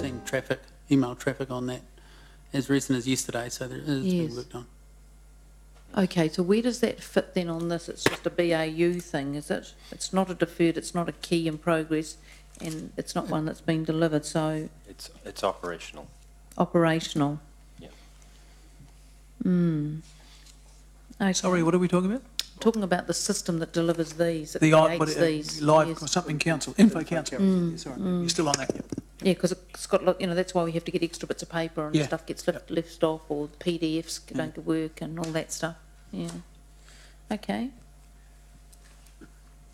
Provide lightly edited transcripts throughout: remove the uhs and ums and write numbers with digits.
I've seen email traffic on that as recent as yesterday, so there is being worked on. Okay, so where does that fit then on this? It's just a BAU thing, is it? It's not a deferred, it's not a key in progress, and it's not one that's been delivered, so... It's operational. Operational. Yeah. Okay. Sorry, what are we talking about? Talking about the system that delivers these, that The creates these. live Yes. something council, info council. Sorry, you're still on that. Yeah. Yeah, because it's got, that's why we have to get extra bits of paper and Yeah. stuff gets left off, or PDFs don't work and all that stuff. Yeah. Okay.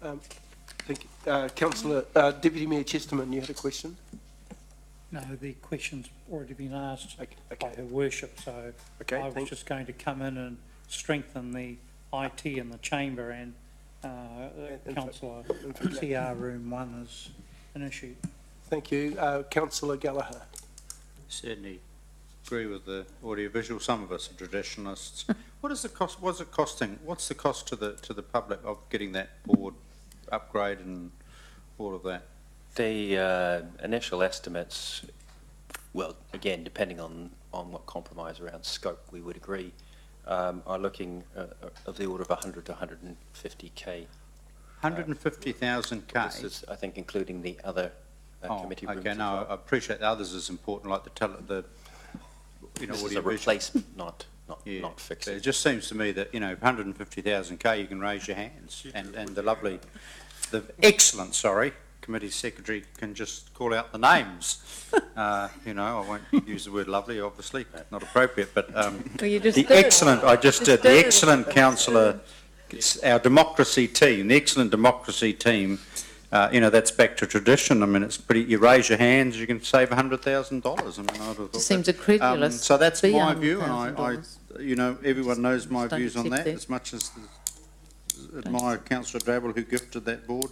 Thank you. Councillor, Deputy Mayor Chesterman, you had a question? No, the question's already been asked Okay. by Her Worship, so Okay, I was just going to come in and strengthen the IT in the chamber, and Councillor CR Room 1 is an issue. Thank you. Councillor Gallagher. Certainly agree with the audiovisual. Some of us are traditionalists. What is the cost? What's it costing? What's the cost to the public of getting that board upgrade and all of that? The initial estimates, well, again, depending on what compromise around scope we would agree, are looking of the order of 100 to 150k. 150,000k. This is, I think, including the other committee rooms. Okay, as no, well. I appreciate the others is important, like This is a replacement, not It fixing. just seems to me that 150,000k, you can raise your hands, and the excellent committee secretary can just call out the names. I won't use the word lovely, obviously, not appropriate, but the excellent councillor, our democracy team, the excellent democracy team. That's back to tradition. I mean, it's pretty. You raise your hands, you can save $100,000. I mean, It seems incredulous. So that's to be my view, and I, $100,000. everyone knows my Don't views on accept that, that. as much as admire Councillor Drabble who gifted that board.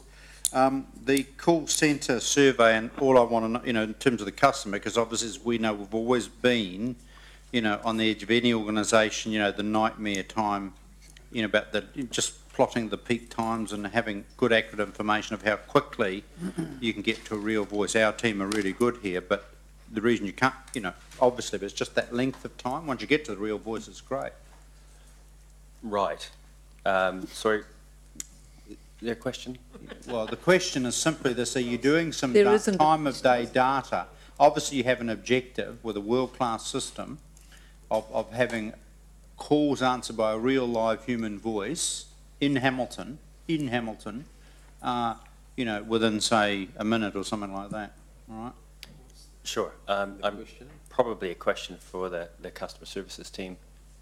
The call centre survey, and all I want to know, in terms of the customer, because obviously, as we know, we've always been, on the edge of any organisation, the nightmare time, about just plotting the peak times and having good accurate information of how quickly you can get to a real voice. Our team are really good here, but the reason you can't, obviously, but it's just that length of time. Once you get to the real voice, it's great. Right. Sorry, your question? Well, the question is simply this: are you doing some There isn't time of day data? Obviously, you have an objective with a world-class system of having calls answered by a real live human voice in Hamilton, within, say, a minute or something like that, all right? Sure. Probably a question for the customer services team.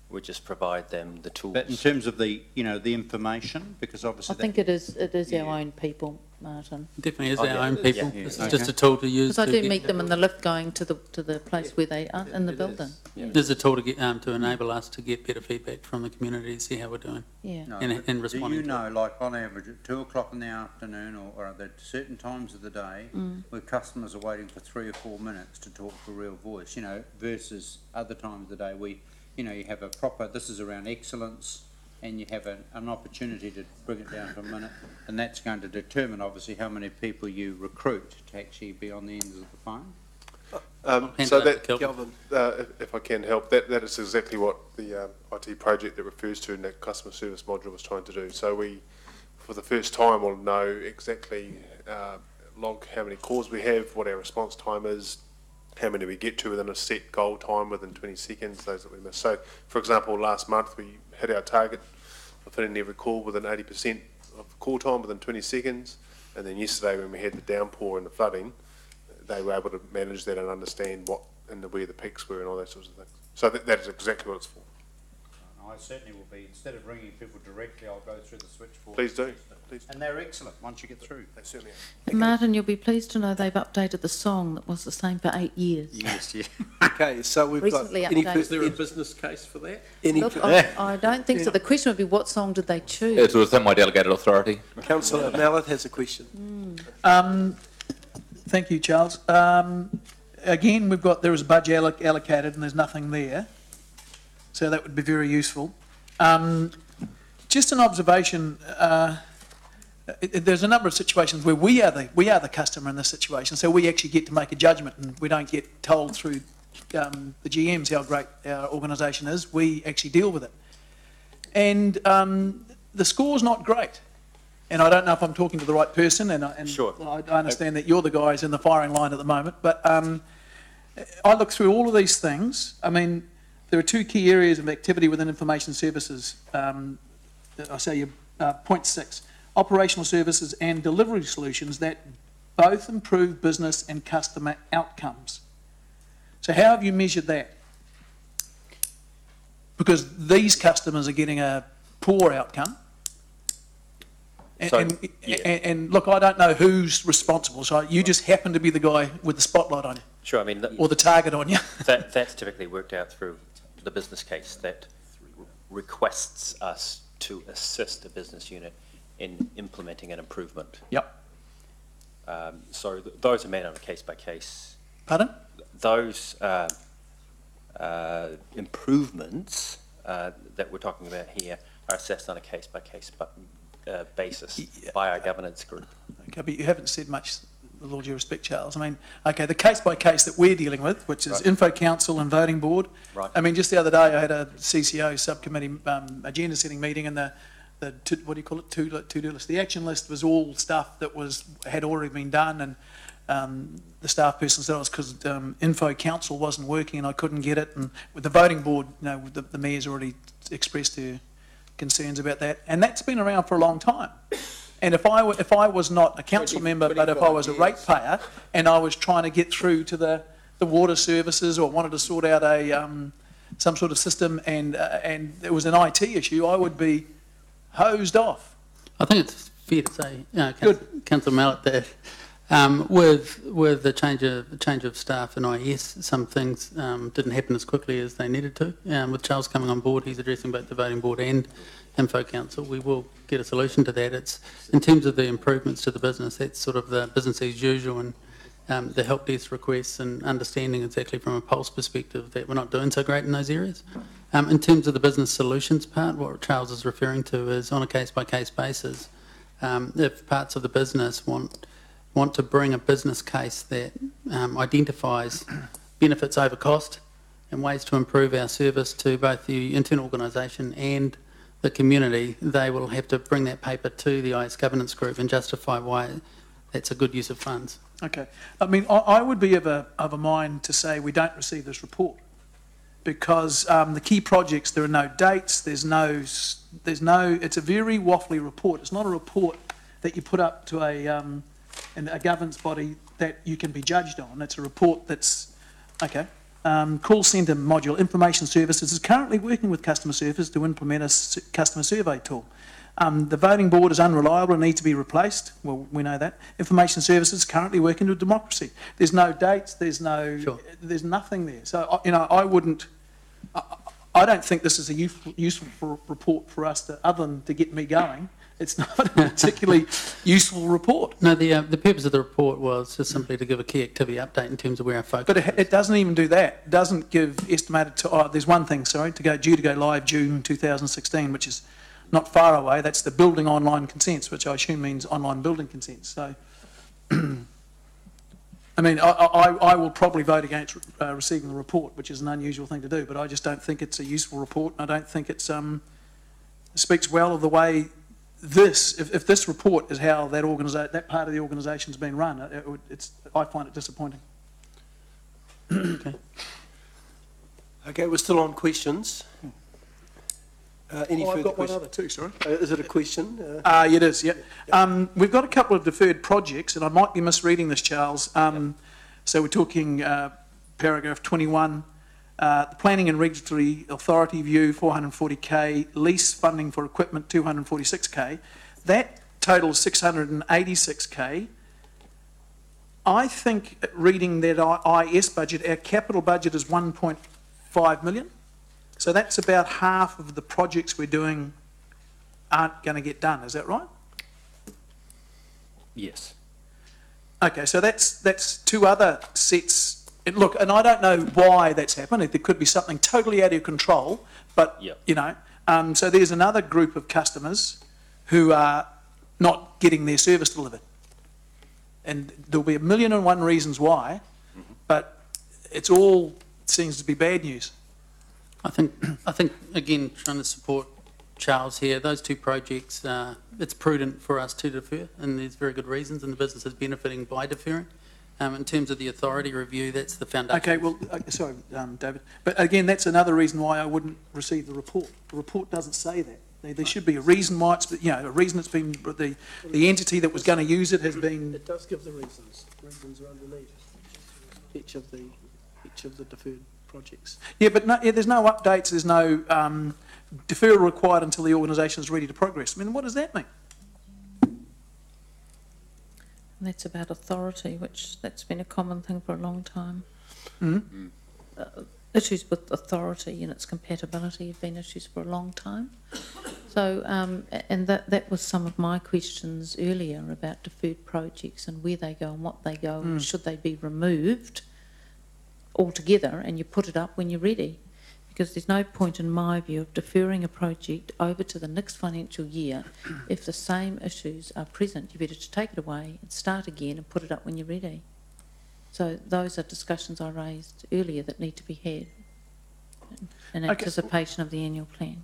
We just provide them the tools. But in terms of the, the information, because obviously... I think it is our own people, Martin. Definitely is Oh, our yeah. own people. Yeah. It's Okay. just a tool to use. Because I to do meet them in the lift going to the place where they are in the building. There's a tool to get to enable us to get better feedback from the community to see how we're doing. Yeah. No, and but responding do you to know, like on average at 2 o'clock in the afternoon or are there certain times of the day where customers are waiting for 3 or 4 minutes to talk to a real voice, versus other times of the day where, you have a proper, this is around excellence, and you have an opportunity to bring it down to a minute, and that's going to determine obviously how many people you recruit to actually be on the ends of the phone. So that, Kelvin, if I can help, that is exactly what the IT project that refers to in that customer service module was trying to do. So we, for the first time, will know exactly log how many calls we have, what our response time is, how many we get to within a set goal time within 20 seconds, those that we miss. So, for example, last month we hit our target of hitting every call within 80% of call time within 20 seconds, and then yesterday when we had the downpour and the flooding, they were able to manage that and understand what and where the peaks were and all that sorts of things. So that is exactly what it's for. I certainly will be, instead of ringing people directly, I'll go through the switchboard. Please do. Please. And they're excellent once you get through. They certainly And Martin, you'll be pleased to know they've updated the song that was the same for 8 years. Yes, yeah. Okay, so we've Recently got... updated. Is there a business case for that? Look, I don't think so. The question would be, what song did they choose? It's within my delegated authority. Councillor Mallett has a question. Thank you, Charles. Again, there is a budget allocated and there's nothing there. So that would be very useful. Just an observation, there's a number of situations where we are the customer in this situation, so we actually get to make a judgment, and we don't get told through the GMs how great our organisation is. We actually deal with it, and the score's not great. And I don't know if I'm talking to the right person, and Sure. I understand that you're the guys in the firing line at the moment, but I look through all of these things. I mean, there are two key areas of activity within information services. I say point 6, operational services and delivery solutions that both improve business and customer outcomes. So how have you measured that? Because these customers are getting a poor outcome. And look, I don't know who's responsible, so you just happen to be the guy with the spotlight on you. Sure, I mean, or the target on you. that's typically worked out through the business case that requests us to assist a business unit in implementing an improvement. Yep. So those are made on a case-by-case. Pardon? Those improvements that we're talking about here are assessed on a case-by-case basis by our governance group. Okay, but you haven't said much, with all due respect, Charles. I mean, okay, the case-by-case that we're dealing with, which is Info Council and Voting Board. Right. I mean, just the other day I had a CCO subcommittee agenda-setting meeting, and the what do you call it, to-do list. The action list was all stuff that had already been done, and the staff person said it was because Info Council wasn't working and I couldn't get it. And with the Voting Board, you know, the mayor's already expressed her concerns about that, and that's been around for a long time. And if I was not a council member, but if I was a ratepayer and I was trying to get through to the water services or wanted to sort out some sort of system and it was an IT issue, I would be hosed off. I think it's fair to say, Councillor Mallett, that with the change of staff in IS, some things didn't happen as quickly as they needed to. With Charles coming on board, he's addressing both the Voting Board and Info Council. We will get a solution to that. It's in terms of the improvements to the business, that's sort of the business as usual, and the help desk requests and understanding exactly from a pulse perspective that we're not doing so great in those areas. In terms of the business solutions part, what Charles is referring to is on a case-by-case basis. If parts of the business want to bring a business case that identifies benefits over cost and ways to improve our service to both the internal organisation and the community, they will have to bring that paper to the IS governance group and justify why that's a good use of funds. Okay. I mean, I would be of a mind to say we don't receive this report because the key projects, there are no dates, there's no, it's a very waffly report. It's not a report that you put up to a governance body that you can be judged on. It's a report that's, okay. Call centre module, information services is currently working with customer service to implement a customer survey tool. The Voting Board is unreliable and needs to be replaced. Well, we know that. Information services currently working with democracy. There's no dates, there's nothing there. So, you know, I don't think this is a useful report for us to, other than to get me going. It's not a particularly useful report. No, the purpose of the report was just simply to give a key activity update in terms of where our focus But it doesn't even do that. It doesn't give estimated to, there's one thing, sorry, due to go live June 2016, which is not far away. That's the building online consents, which I assume means online building consents. So, I mean, I will probably vote against receiving the report, which is an unusual thing to do, but I just don't think it's a useful report, and I don't think it speaks well of the way if this report is how that part of the organisation's been run, I find it disappointing. Okay. Okay, we're still on questions. Any further I've got questions? one other too, sorry. Is it a question? It is, yeah. We've got a couple of deferred projects, and I might be misreading this, Charles. So we're talking paragraph 21, the Planning and Regulatory Authority view, 440k, lease funding for equipment, 246k. That totals 686k. I think, reading that IS budget, our capital budget is 1.5 million. So that's about half of the projects we're doing aren't going to get done. Is that right? Yes. Okay, so that's two other sets. Look, and I don't know why that's happened. There could be something totally out of your control, but, Yep. you know, so there's another group of customers who are not getting their service delivered. And there'll be 1,000,001 reasons why, but it seems to be bad news. I think again, trying to support Charles here, those two projects, it's prudent for us to defer, and there's very good reasons, and the business is benefiting by deferring. In terms of the authority review, that's the foundation. Okay, well, sorry, David, but again, that's another reason why I wouldn't receive the report. The report doesn't say that. There should be a reason why it's, a reason it's been, the entity that was going to use it has been... It does give the reasons. Reasons are underneath each of the deferred projects. Yeah, but there's no updates, there's no deferral required until the organisation is ready to progress. I mean, what does that mean? And that's about authority, that's been a common thing for a long time. Mm-hmm. Issues with authority and its compatibility have been issues for a long time. So, and that was some of my questions earlier about deferred projects and where they go and what they go, and should they be removed altogether and you put it up when you're ready? Because there's no point, in my view, of deferring a project over to the next financial year. If the same issues are present, you better take it away and start again and put it up when you're ready. So those are discussions I raised earlier that need to be had in anticipation of the annual plan.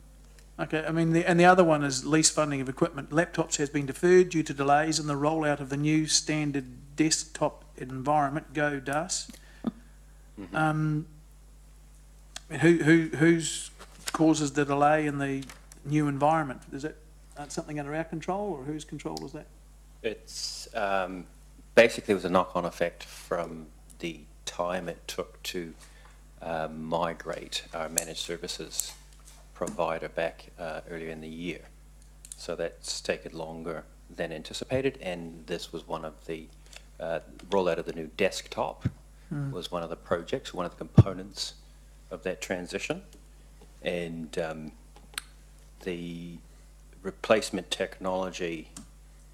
Okay, I mean, and the other one is lease funding of equipment. Laptops has been deferred due to delays in the rollout of the new standard desktop environment, Go DAS. Who's causes the delay in the new environment? Is it something under our control, or whose control is that? It's basically, it was a knock-on effect from the time it took to migrate our managed services provider back earlier in the year. So that's taken longer than anticipated, and this was one of the rollout of the new desktop was one of the projects, one of the components of that transition, and the replacement technology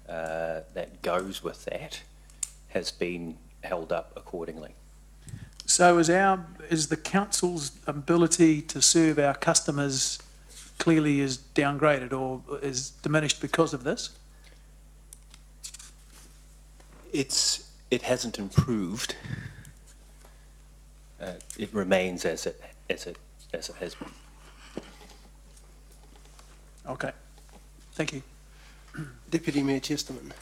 that goes with that has been held up accordingly. So is the council's ability to serve our customers clearly is downgraded or is diminished because of this? It hasn't improved. It remains as it has been. Okay, thank you. Deputy Mayor Chesterman.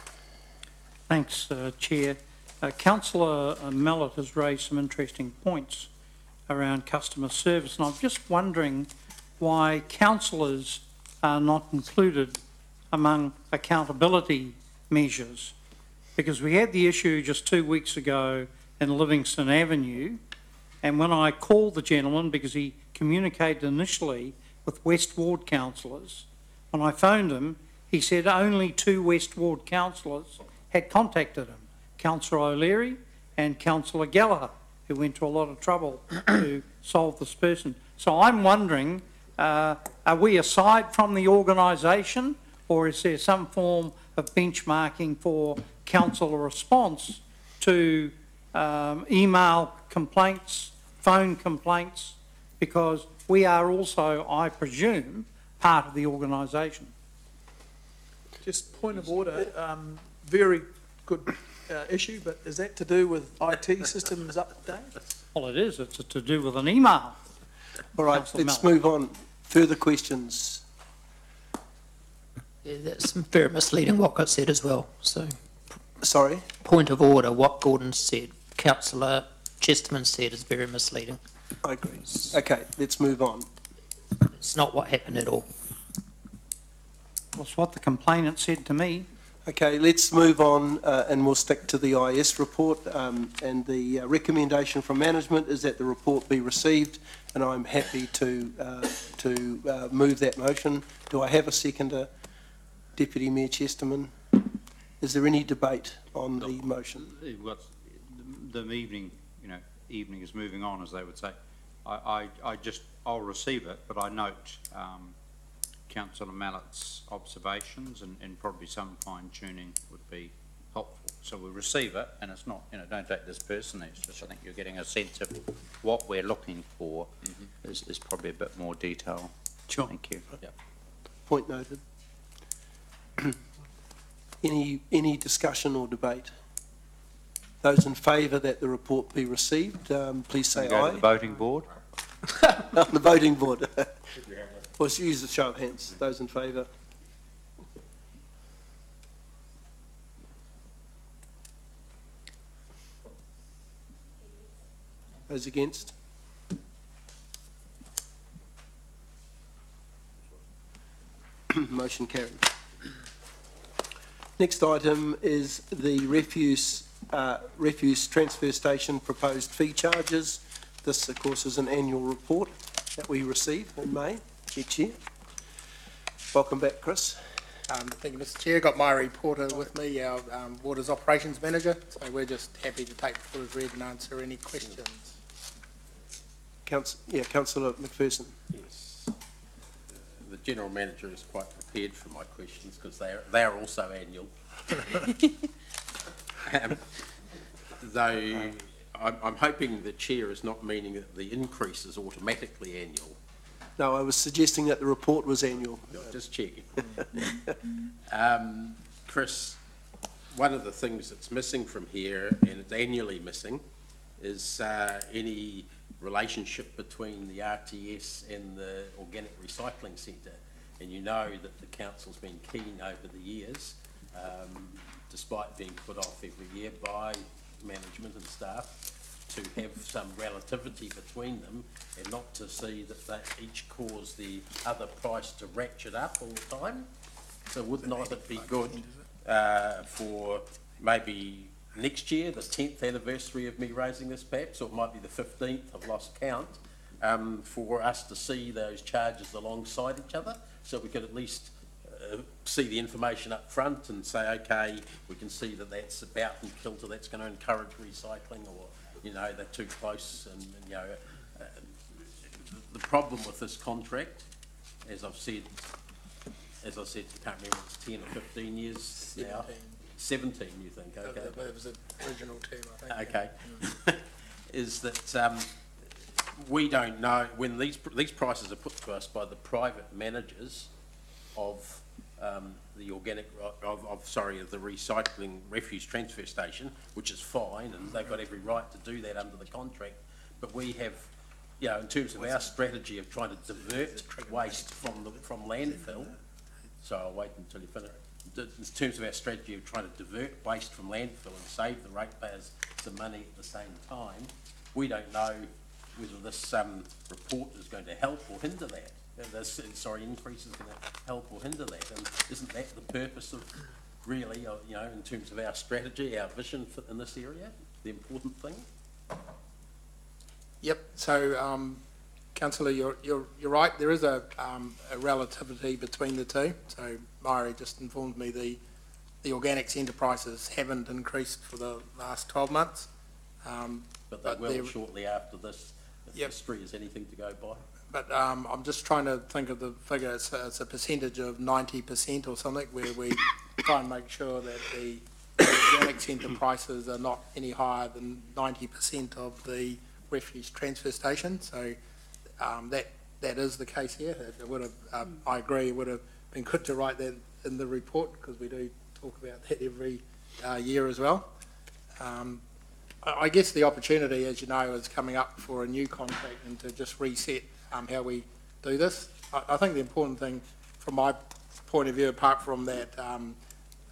Thanks, Chair. Councillor Mallett has raised some interesting points around customer service, and I'm just wondering why councillors are not included among accountability measures, because we had the issue just 2 weeks ago in Livingston Avenue, and when I called the gentleman, because he communicated initially with West Ward councillors, when I phoned him, he said only 2 West Ward councillors had contacted him, Councillor O'Leary and Councillor Gallagher, who went to a lot of trouble to solve this person. So I'm wondering, are we aside from the organisation, or is there some form of benchmarking for councillor response to email complaints, phone complaints, because we are also, I presume, part of the organisation? Just point of order, very good issue, but is that to do with IT systems update? Well, it is. It's to do with an email. All right, let's move on. Further questions? Yeah, that's very misleading what got said as well. So, sorry? Point of order, what Gordon said, Councillor Chesterman said is very misleading. I agree. Okay, let's move on. It's not what happened at all. Well, it's what the complainant said to me. Okay, let's move on and we'll stick to the IS report, and the recommendation from management is that the report be received, and I'm happy to move that motion. Do I have a seconder? Deputy Mayor Chesterman. Is there any debate on the motion? The evening, evening is moving on, as they would say. I'll receive it, but I note Councillor Mallett's observations, and probably some fine-tuning would be helpful. So we receive it, and it's not, don't take this personally, it's just I think you're getting a sense of what we're looking for is probably a bit more detail. Sure. Thank you. Yeah. Point noted. Any discussion or debate? Those in favour that the report be received, please say Go aye. to the voting board. On the voting board. Or use the show of hands. Those in favour? Those against? Motion carried. Next item is the refuse transfer station proposed fee charges. This, of course, is an annual report that we receive in May each year. Welcome back, Chris. Thank you, Mr Chair. Got my reporter with me, our Waters Operations Manager, so we're just happy to take the full as read and answer any questions. Councillor McPherson. Yes. The General Manager is quite prepared for my questions because they are also annual. Though I'm hoping the Chair is not meaning that the increase is automatically annual. No, I was suggesting that the report was annual. No, just checking. Chris, one of the things that's missing from here, and it's annually missing, is any relationship between the RTS and the Organic Recycling Centre. And you know that the Council's been keen over the years, despite being put off every year by management and staff, to have some relativity between them and not to see that they each cause the other price to ratchet up all the time. So would not it be good for maybe next year, the 10th anniversary of me raising this perhaps, or it might be the 15th, I've lost count, for us to see those charges alongside each other, so we could at least see the information up front and say, okay, we can see that that's about in kilter, that's going to encourage recycling, or, you know, they're too close. And you know, the problem with this contract, as I've said, I can't remember, it's 10 or 15 years 17. Now. 17, you think? Okay. It was the original term, I think. Okay. Yeah. Is that we don't know when these prices are put to us by the private managers of the of the recycling refuse transfer station, which is fine, and they've got every right to do that under the contract. But we have, you know, in terms of our strategy of trying to divert waste from landfill. So I'll wait until you finish. In terms of our strategy of trying to divert waste from landfill and save the ratepayers some money at the same time, we don't know whether this report is going to help or hinder that. This increase is going to help or hinder that. And isn't that the purpose of really, you know, in terms of our strategy, our vision in this area, the important thing? Yep. So, Councillor, you're right. There is a relativity between the two. So, Myri just informed me the organics enterprises haven't increased for the last 12 months. But they will shortly after this, if history is anything to go by. But I'm just trying to think of the figure. It's a percentage of 90% or something, where we try and make sure that the organic centre prices are not any higher than 90% of the refuse transfer station. So that is the case here. It would have, I agree, it would have been good to write that in the report, because we do talk about that every year as well. I guess the opportunity, as you know, is coming up for a new contract and to just reset how we do this. I think the important thing from my point of view, apart from that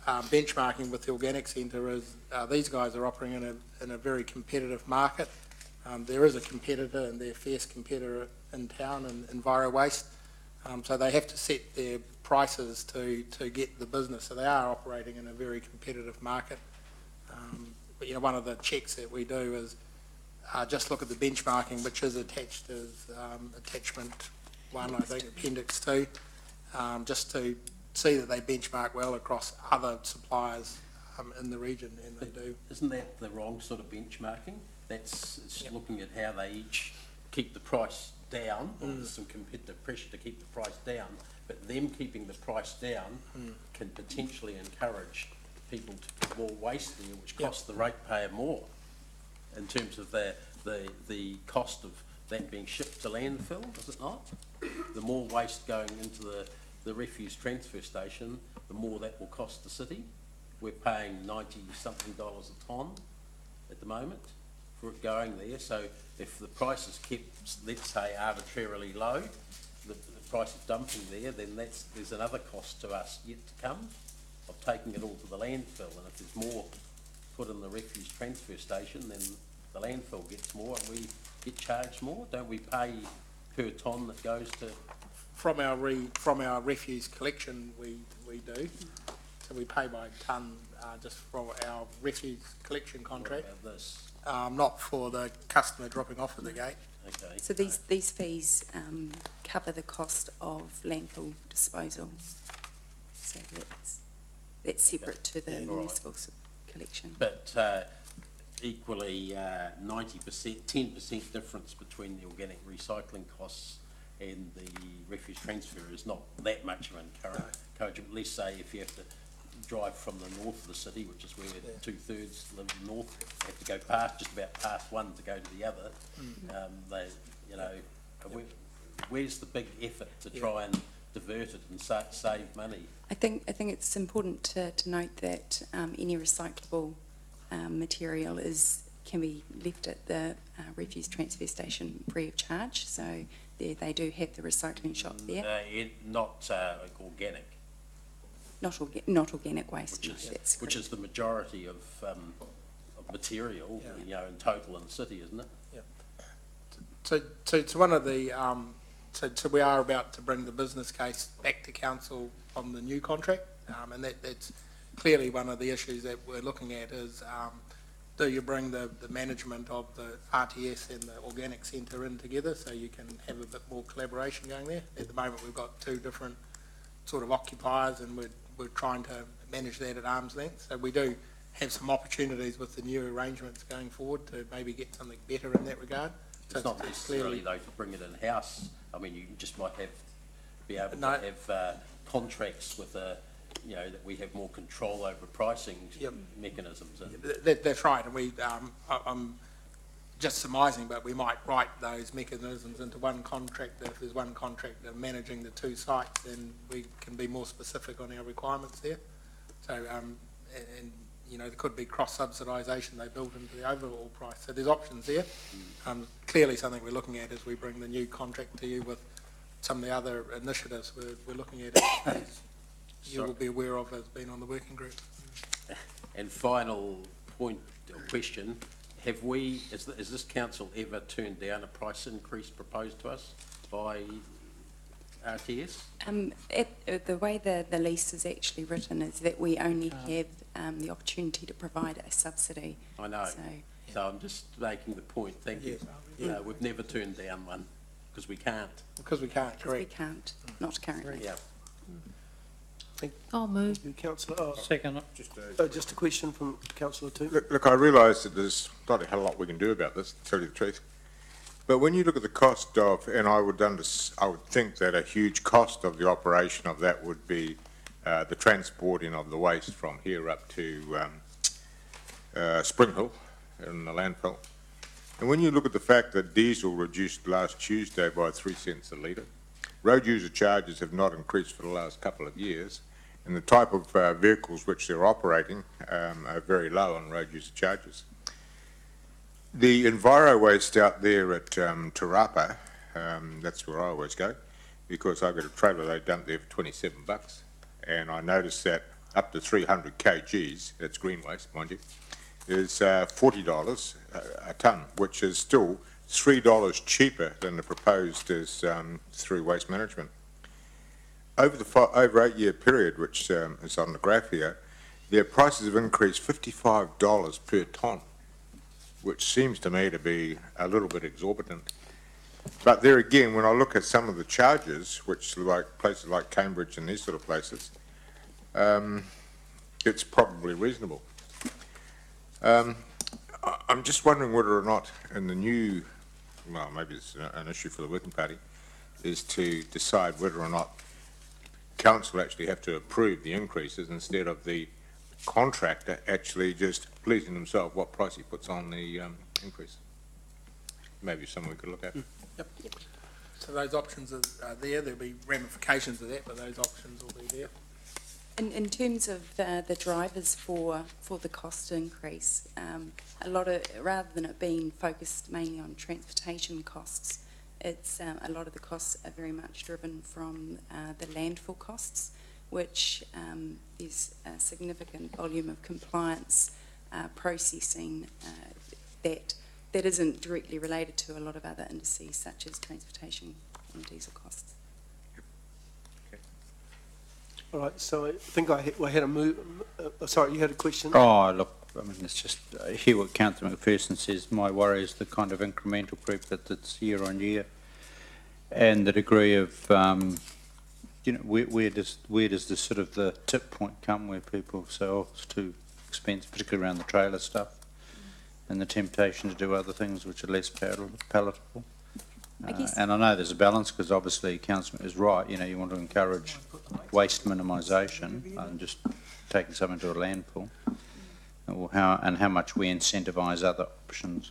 benchmarking with the Organic Centre, is these guys are operating in a very competitive market. There is a competitor, and they're a fierce competitor in town, in Enviro Waste. So they have to set their prices to get the business. So they are operating in a very competitive market. But you know, one of the checks that we do is just look at the benchmarking, which is attached as attachment 1, I think, appendix 2, just to see that they benchmark well across other suppliers in the region, and they do. Isn't that the wrong sort of benchmarking? It's looking at how they each keep the price down, or there's some competitive pressure to keep the price down, but them keeping the price down can potentially encourage people to put more waste there, which costs the ratepayer more in terms of the cost of that being shipped to landfill, is it not? The more waste going into the refuse transfer station, the more that will cost the city. we're paying 90-something dollars a tonne at the moment for it going there. So if the price is kept, let's say, arbitrarily low, the price of dumping there, then there's another cost to us yet to come of taking it all to the landfill. And if there's more put in the refuse transfer station, then the landfill gets more and we get charged more. Don't we pay per tonne that goes to? From our refuse collection, we do. So we pay by tonne just for our refuse collection contract. What about this? Not for the customer dropping off at the gate. Okay. So these fees cover the cost of landfill disposal. So that's separate to the municipal collection. But equally, 90%, 10% difference between the organic recycling costs and the refuse transfer is not that much of an encouragement. Let's say if you have to drive from the north of the city, which is where 2/3 live north, you have to go past, just about past one to go to the other. Where's the big effort to try and divert it and save money? I think it's important to note that any recyclable material can be left at the refuse transfer station free of charge. So they do have the recycling shop there. Not organic. Not organic waste. Which is the majority of material, in total in the city, isn't it? Yeah. So one of the so we are about to bring the business case back to council on the new contract, and that's clearly one of the issues that we're looking at is do you bring the management of the RTS and the organic centre in together so you can have a bit more collaboration going there? At the moment we've got two different sort of occupiers and we're trying to manage that at arm's length. So we do have some opportunities with the new arrangements going forward to maybe get something better in that regard. It's not necessarily though to bring it in-house. I mean, you just might be able to have contracts with that we have more control over pricing mechanisms. That's right, and I'm just surmising, but we might write those mechanisms into one contract. If there's one contractor managing the two sites, then we can be more specific on our requirements there. So, there could be cross-subsidisation they build into the overall price. So there's options there. Clearly something we're looking at as we bring the new contract to you with some of the other initiatives we're looking at, as you will be aware of as being on the working group. And final point or question, has this council ever turned down a price increase proposed to us by RTS? The way the lease is actually written is that we only have the opportunity to provide a subsidy. I know. So I'm just making the point. Thank you. We've never turned down one because we can't. Because we can't, correct. We can't, not currently. Yeah. I'll move. Thank you, Councillor. Second. Just a question from Councillor too. Look, I realise that there's not a hell of a lot we can do about this, to tell you the truth. But when you look at the cost of, and I would think that a huge cost of the operation of that would be the transporting of the waste from here up to Spring Hill in the landfill. And when you look at the fact that diesel reduced last Tuesday by 3 cents a litre, road user charges have not increased for the last couple of years, and the type of vehicles which they're operating are very low on road user charges. The Enviro waste out there at Te Rapa, that's where I always go, because I've got a trailer they dump there for $27, and I noticed that up to 300 kgs, that's green waste, mind you, is $40 a tonne, which is still $3 cheaper than the proposed is through Waste Management. Over the over 8-year period, which is on the graph here, their prices have increased $55 per tonne, which seems to me to be a little bit exorbitant. But there again, when I look at some of the charges, which like places like Cambridge and these sort of places, it's probably reasonable. I'm just wondering whether or not in the new, well, maybe it's an issue for the Working Party, is to decide whether or not council actually have to approve the increases instead of the contractor actually just pleasing himself what price he puts on the increase. Maybe something we could look at. Yep. So those options are there. There'll be ramifications of that, but those options will be there. In terms of the drivers for the cost increase, rather than it being focused mainly on transportation costs, it's a lot of the costs are very much driven from the landfill costs, which there's a significant volume of compliance processing that isn't directly related to a lot of other indices such as transportation and diesel costs. All right, so I think I had a move. Sorry, you had a question? Oh, look, I mean, it's just, I hear what Councillor McPherson says. My worry is the kind of incremental creep that's year on year, and the degree of, you know, where does the sort of the tip point come where people say, oh, it's too expensive, particularly around the trailer stuff, and the temptation to do other things which are less palatable. And I know there's a balance, because obviously Councillor is right, you know, you want to encourage waste minimisation and just taking something to a landfill, or how much we incentivise other options.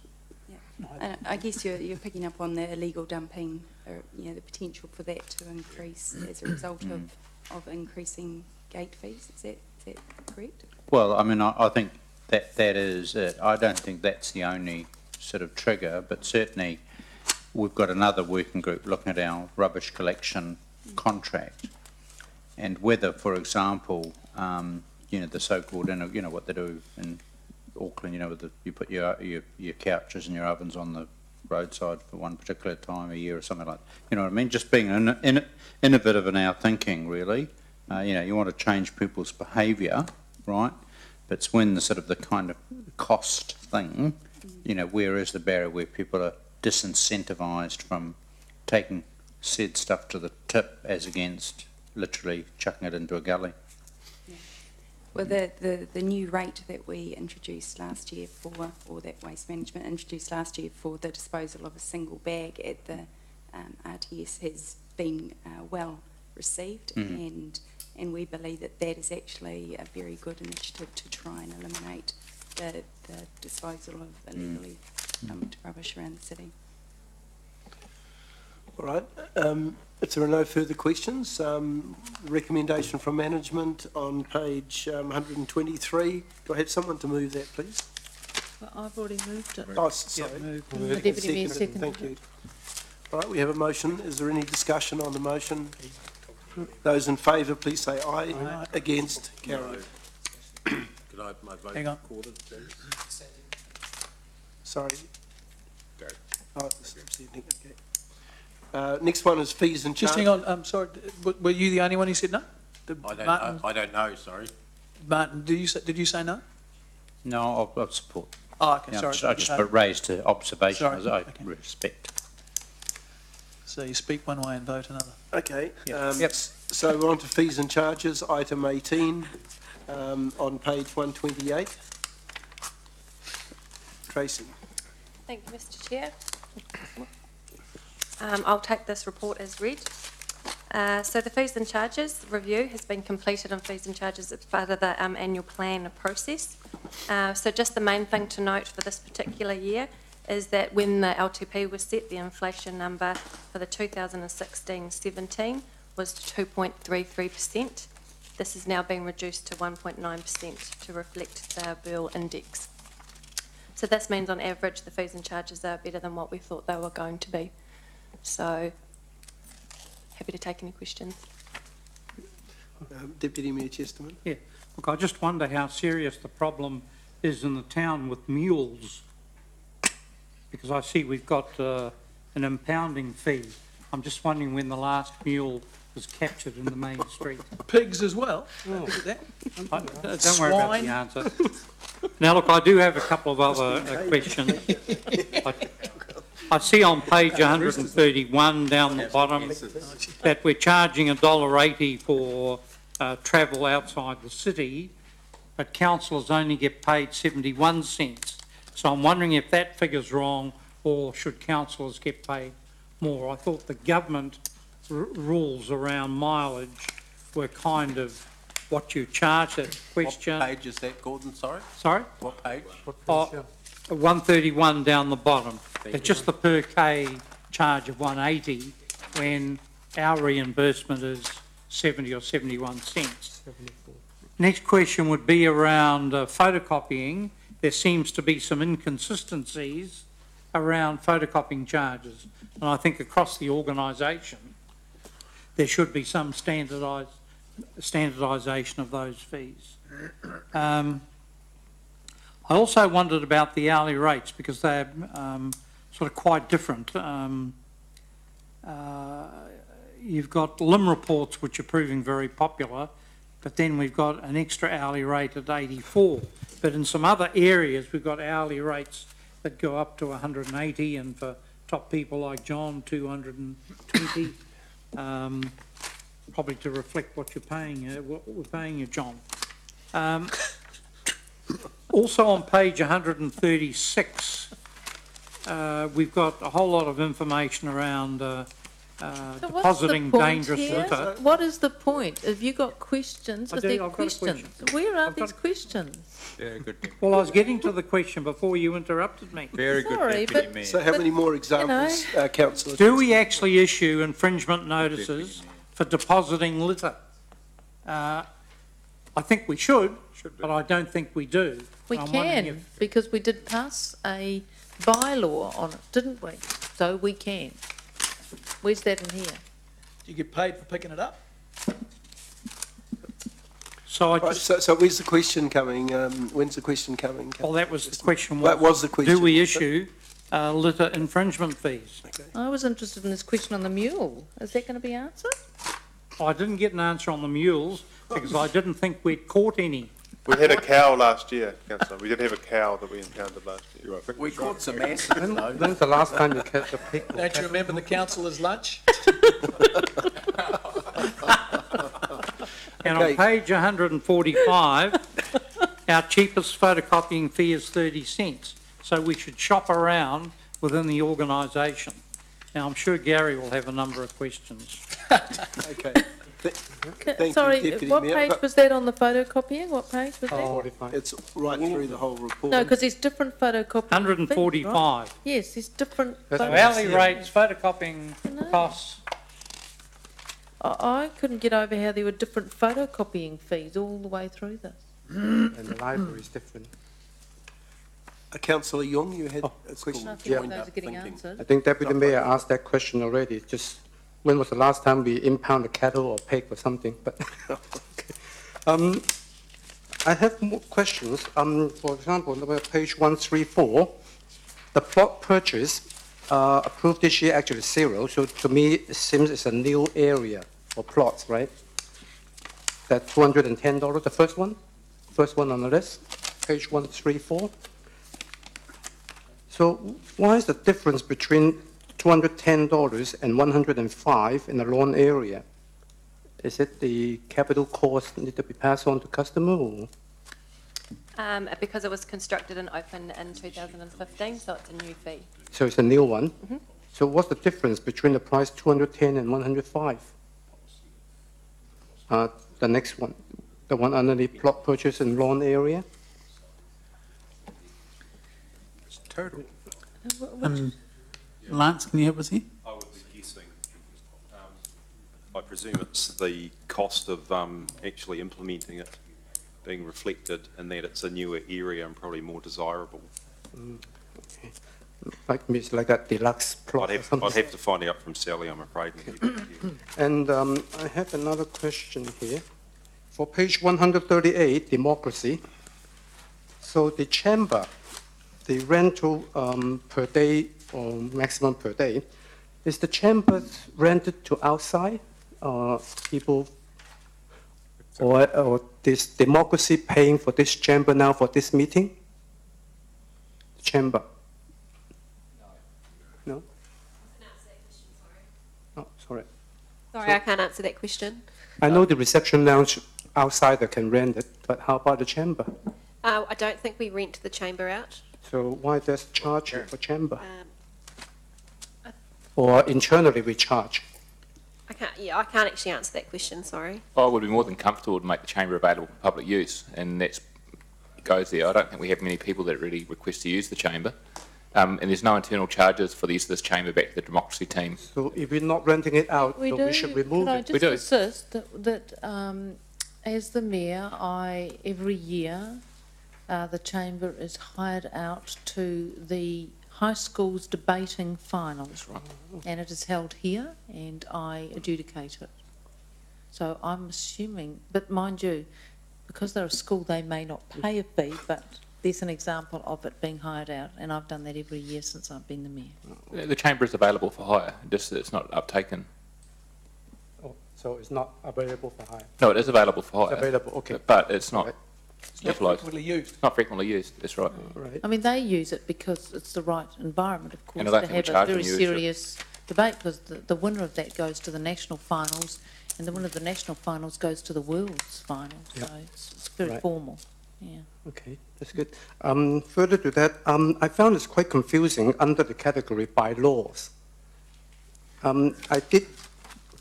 Yeah, I guess you're picking up on the illegal dumping, or you know, the potential for that to increase as a result of increasing gate fees. Is that correct? Well, I mean, I think that is it. I don't think that's the only sort of trigger, but certainly we've got another working group looking at our rubbish collection contract, and whether, for example, you know, the so-called, you know, what they do in Auckland, you know, you put your couches and your ovens on the roadside for one particular time a year or something like that. You know what I mean? Just being innovative in our thinking, really. You know, you want to change people's behaviour, right? But it's when the sort of the kind of cost thing, you know, where is the barrier where people are disincentivised from taking said stuff to the tip as against literally chucking it into a gully. Yeah. Well, the new rate that we introduced last year for, or that Waste Management introduced last year for the disposal of a single bag at the RTS has been well received, and we believe that is actually a very good initiative to try and eliminate the disposal of illegally dumped rubbish around the city. All right. If there are no further questions, recommendation from management on page 123. Do I have someone to move that, please? Well, I've already moved it. Oh, sorry. The Deputy Mayor seconded Thank you. it. All right, we have a motion. Is there any discussion on the motion? Those in favour, please say aye. Aye. Against? Carried. Could I have my vote recorded, please? Sorry. Go. Oh, okay. Next one is fees and charges. Just hang on, I'm sorry, were you the only one who said no? I don't know, sorry. Martin, did you say no? No, I'll support. Oh, okay, Yeah, sorry. I just raised to observation, Sorry, as I okay. respect. So you speak one way and vote another. Okay. Yep. So we're on to fees and charges, item 18, on page 128. Tracy. Thank you, Mr. Chair. I'll take this report as read. So the fees and charges review has been completed on fees and charges as part of the annual plan process. So just the main thing to note for this particular year is that when the LTP was set, the inflation number for the 2016-17 was 2.33%. This is now being reduced to 1.9% to reflect the Bill index. So this means on average the fees and charges are better than what we thought they were going to be. So happy to take any questions. Deputy Mayor Chesterman. Yeah, look, I just wonder how serious the problem is in the town with mules, because I see we've got an impounding fee. I'm just wondering when the last mule was captured in the main street. Pigs as well? Oh. Look at that. Don't worry about the answer. Now, look, I do have a couple of other questions. I see on page 131 down the bottom that we're charging $1.80 for travel outside the city, but councillors only get paid 71 cents. So I'm wondering if that figure's wrong, or should councillors get paid more? I thought the government rules around mileage were kind of what you charge. That question. What page is that, Gordon? Sorry? Sorry? What page? 131 down the bottom. It's just the per K charge of 180 when our reimbursement is 70 or 71 cents. 74. Next question would be around photocopying. There seems to be some inconsistencies around photocopying charges, and I think across the organisation there should be some standardisation of those fees. I also wondered about the hourly rates because they're sort of quite different. You've got LIM reports which are proving very popular, but then we've got an extra hourly rate at 84. But in some other areas we've got hourly rates that go up to 180, and for top people like John, 220, probably to reflect what you're paying, what we're paying you, John. Also on page 136, we've got a whole lot of information around depositing dangerous litter. What is the point? Have you got questions? Is there questions? Where are these questions? Very good. Well, I was getting to the question before you interrupted me. Very good, Sorry, Deputy but- Mayor. So how many more examples, councillor? Do we actually issue infringement notices for depositing litter? I think we should, but I don't think we do. We I'm wondering can, because we did pass a bylaw on it, didn't we? So we can. Where's that in here? Do you get paid for picking it up? So I Right, just, so where's the question coming? When's the question coming? well, that was the question. That was the question. Do we issue litter infringement fees? I was interested in this question on the mule. Is that going to be answered? I didn't get an answer on the mules because I didn't think we'd caught any. We had a cow last year, Councillor. We did have a cow that we encountered last year. I think. We caught some asses, though. When's the last time you kept a pig? Don't you remember the councillor's lunch? And Okay. on page 145, our cheapest photocopying fee is 30 cents. So we should shop around within the organisation. Now, I'm sure Gary will have a number of questions. Okay. Thank you, Sorry, Deputy what Mayor. page was that on the photocopying? What page was that? 45. It's right through the whole report. No, because there's different photocopying. 145. fees, right? Yes, there's different. So photo- hourly rates, photocopying costs. I couldn't get over how there were different photocopying fees all the way through this. And the library is different. Councillor Young, you had a question. I think Yeah. those are getting answered. I think Deputy Mayor asked that question already. Just when was the last time we impound a cattle or pig or something? But I have more questions. For example, on page 134, the plot purchase approved this year actually 0. So to me, it seems it's a new area for plots, right? That $210, the first one on the list, page 134. So why is the difference between $210 and $105 in the lawn area? Is it the capital cost need to be passed on to customer or? Because it was constructed and opened in 2015, so it's a new fee. So it's a new one? So what's the difference between the price 210 and 105? The next one, the one underneath plot purchase and lawn area? Total. Lance, can you help us here? I would be guessing. I presume it's the cost of actually implementing it being reflected in that it's a newer area and probably more desirable. Okay. It's like that deluxe plot. I'd have to find out from Sally, I'm afraid. And I have another question here. For page 138, democracy. So the chamber, the rental per day or maximum per day, is the chamber rented to outside people, or this democracy paying for this chamber now for this meeting? The chamber? No? Oh, sorry. Sorry, I can't answer that question. I know the reception lounge outsider can rent it, but how about the chamber? I don't think we rent the chamber out. So why does charge for chamber? Or internally we charge? I can't actually answer that question, sorry. I would be more than comfortable to make the chamber available for public use, and that goes there. I don't think we have many people that really request to use the chamber, and there's no internal charges for the use of this chamber back to the democracy team. So if we're not renting it out, We so do. we should remove Can I it. just insist that As the mayor, every year, the chamber is hired out to the high school's debating finals, and it is held here, and I adjudicate it. So I'm assuming, but mind you, because they're a school, they may not pay a fee, but there's an example of it being hired out, and I've done that every year since I've been the mayor. The chamber is available for hire, just that it's not uptaken. Oh, so it's not available for hire? No, it is available for hire. It's available, okay. But it's not utilised. Frequently used. Not frequently used, that's right. Right. I mean, they use it because it's the right environment, of course, And I don't to think have we a charge very them usually. serious debate, because the winner of that goes to the national finals, and the winner of the national finals goes to the world's finals. Yeah. So it's very Right. formal. Yeah. Okay, that's good. Further to that, I found it's quite confusing under the category bylaws. I did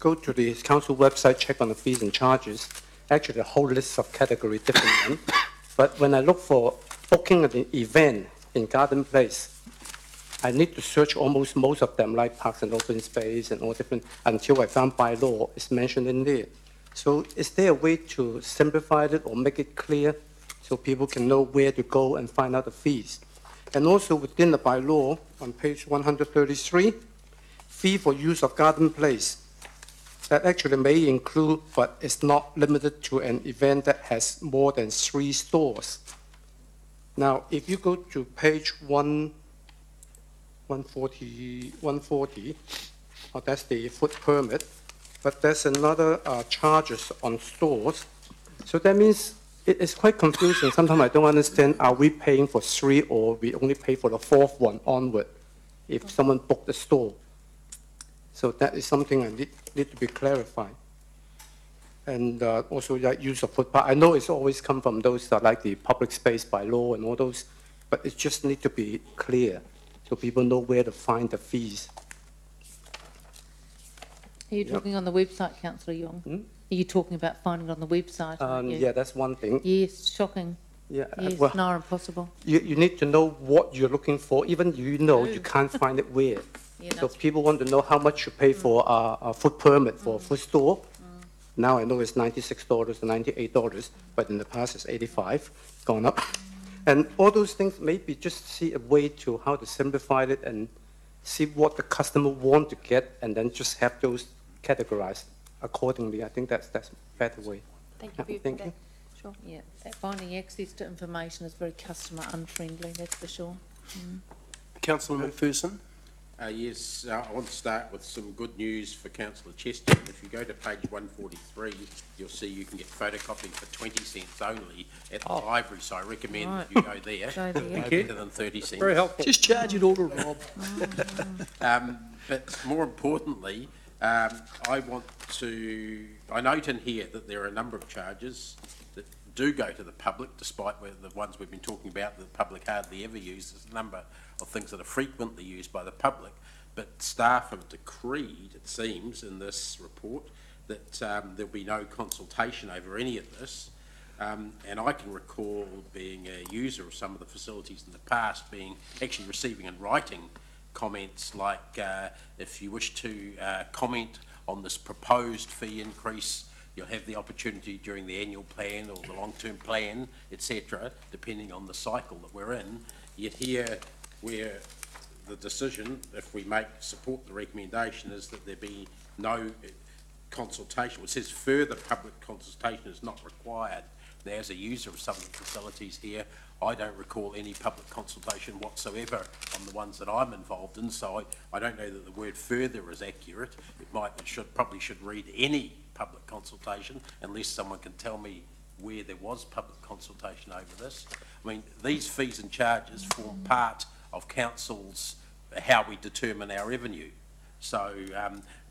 go to the council website, check on the fees and charges. Actually, a whole list of category different ones. But when I look for booking an event in Garden Place, I need to search almost most of them, like parks and open space and all different, until I found by law, it's mentioned in there. So is there a way to simplify it or make it clear so people can know where to go and find out the fees? And also within the bylaw, on page 133, fee for use of Garden Place. That actually may include, but it's not limited to an event that has more than 3 stores. Now, if you go to page 140, oh, that's the food permit, but there's another charges on stores. So that means it is quite confusing. Sometimes I don't understand, are we paying for 3 or we only pay for the 4th one onward if someone booked the store? So that is something I need to be clarified. And also like use of footpath. I know it's always come from those like the public space by law and all those, but it just need to be clear so people know where to find the fees. Are you talking on the website, Councillor Yong? Are you talking about finding it on the website? aren't you? Yeah, that's one thing. Yes, shocking. Yeah, Yes, well, no, impossible. you need to know what you're looking for. Even you can't find it where. Yeah, So people want to know how much you pay for a food permit for a food store. Now I know it's $96 or $98, but in the past it's $85, gone up. And all those things, maybe just see a way to how to simplify it and see what the customer want to get, and then just have those categorized accordingly. I think that's a better way. Thank you for your Thank you. Sure. Yeah, finding access to information is very customer unfriendly, that's for sure. Councillor McPherson. Yes, I want to start with some good news for Councillor Chesterton. If you go to page 143, you'll see you can get photocopying for 20 cents only at the library, so I recommend that you go there. Go there. No better than 30 cents. Very helpful. Just charge it all to Rob. But more importantly, I note in here that there are a number of charges that do go to the public, despite the ones we've been talking about that the public hardly ever use. There's a number of things that are frequently used by the public, but staff have decreed, it seems, in this report, that there'll be no consultation over any of this. And I can recall being a user of some of the facilities in the past, actually receiving in writing comments like, if you wish to comment on this proposed fee increase, you'll have the opportunity during the annual plan or the long-term plan, etc., depending on the cycle that we're in. Yet here, where the decision, if we support the recommendation, is that there be no consultation. It says further public consultation is not required. Now, as a user of some of the facilities here, I don't recall any public consultation whatsoever on the ones that I'm involved in, so I don't know that the word further is accurate. Probably should read any public consultation, unless someone can tell me where there was public consultation over this. I mean, these fees and charges form part of council's, how we determine our revenue. So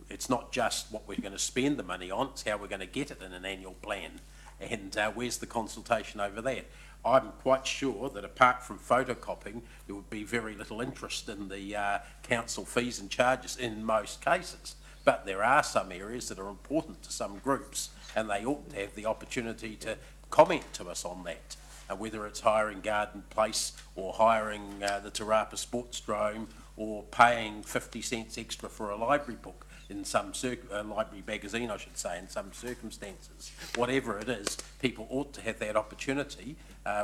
it's not just what we're going to spend the money on, it's how we're going to get it in an annual plan. And where's the consultation over that? I'm quite sure that apart from photocopying, there would be very little interest in the council fees and charges in most cases. But there are some areas that are important to some groups, and they ought to have the opportunity to comment to us on that. Whether it's hiring Garden Place or hiring the Te Rapa Sports Drome or paying 50 cents extra for a library book in some library magazine, I should say, in some circumstances. Whatever it is, people ought to have that opportunity.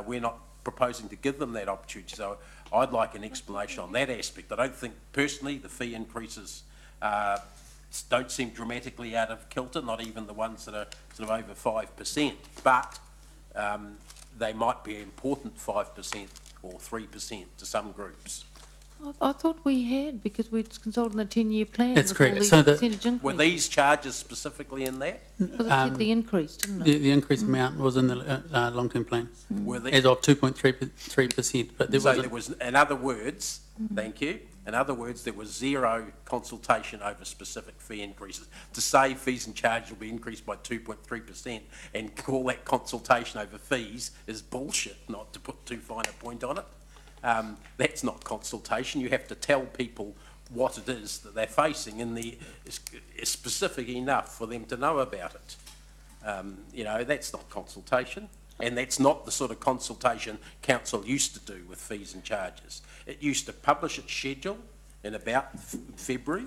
We're not proposing to give them that opportunity, so I'd like an explanation on that aspect. I don't think, personally, the fee increases don't seem dramatically out of kilter, not even the ones that are sort of over 5%, but they might be important 5% or 3% to some groups. I thought we had, because we'd consulted the 10-year plan. That's with correct. all these So percentage increase. Were these charges specifically in that? Because it said the increase, didn't it? The increase amount was in the long-term plan, Were they, as of 2.3%. But there was, in other words, thank you, in other words, there was zero consultation over specific fee increases. To say fees and charges will be increased by 2.3% and call that consultation over fees is bullshit, not to put too fine a point on it. That's not consultation. You have to tell people what it is that they're facing and is specific enough for them to know about it. You know, that's not consultation, and that's not the sort of consultation council used to do with fees and charges. It used to publish its schedule in about February,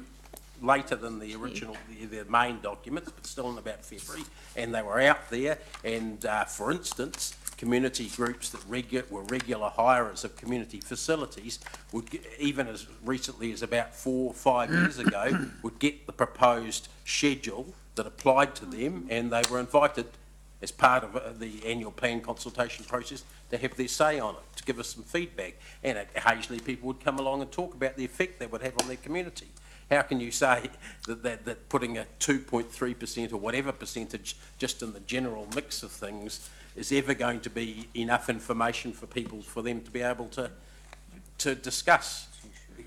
later than the original, the main documents, but still in about February, and they were out there, and for instance, community groups that were regular hirers of community facilities would, even as recently as about 4 or 5 years ago, would get the proposed schedule that applied to them, and they were invited as part of the annual plan consultation process to have their say on it, to give us some feedback. And occasionally people would come along and talk about the effect they would have on their community. How can you say that putting a 2.3% or whatever percentage just in the general mix of things is ever going to be enough information for people, for them to be able to discuss,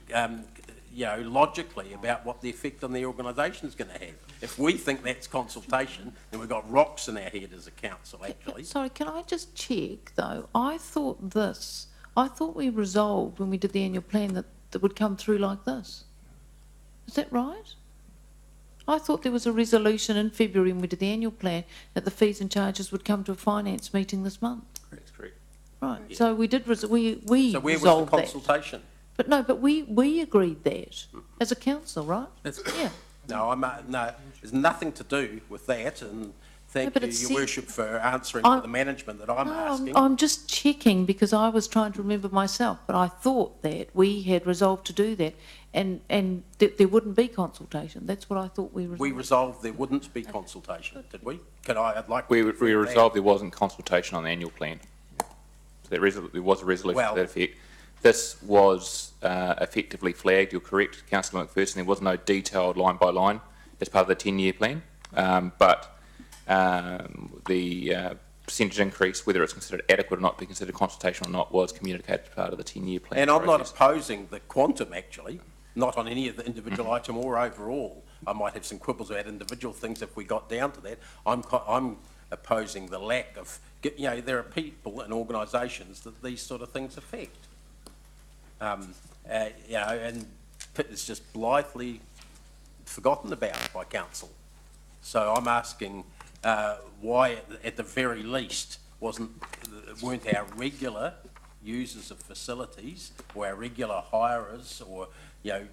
you know, logically about what the effect on the organisation is going to have? If we think that's consultation, then we've got rocks in our head as a council, actually. Sorry, can I just check, though? I thought we resolved when we did the annual plan that it would come through like this. Is that right? I thought there was a resolution in February when we did the annual plan that the fees and charges would come to a finance meeting this month. That's correct. Right. Yeah. So we did. We So where was the resolved consultation? that. But no. But we agreed that as a council, right? Yeah. No, no. There's nothing to do with that. And thank but you, it's Your said- Worship, for answering for the management that I'm asking. I'm just checking because I was trying to remember myself, but I thought that we had resolved to do that, and there wouldn't be consultation. That's what I thought we resolved. We resolved there wouldn't be consultation, did we? I'd like to We confirm that. resolved there wasn't consultation on the annual plan. So there was a resolution to that effect. This was effectively flagged, you're correct, Councillor McPherson, there was no detailed line by line as part of the 10-year plan, but the percentage increase, whether it's considered adequate or not, be considered consultation or not, was communicated as part of the 10-year plan. And I'm not opposing the quantum, actually, not on any of the individual item or overall. I might have some quibbles about individual things if we got down to that. I'm opposing the lack of, you know, there are people and organisations that these sort of things affect. You know, and it's just blithely forgotten about by council. So I'm asking why, at the very least, weren't our regular users of facilities, or our regular hirers, or, you know,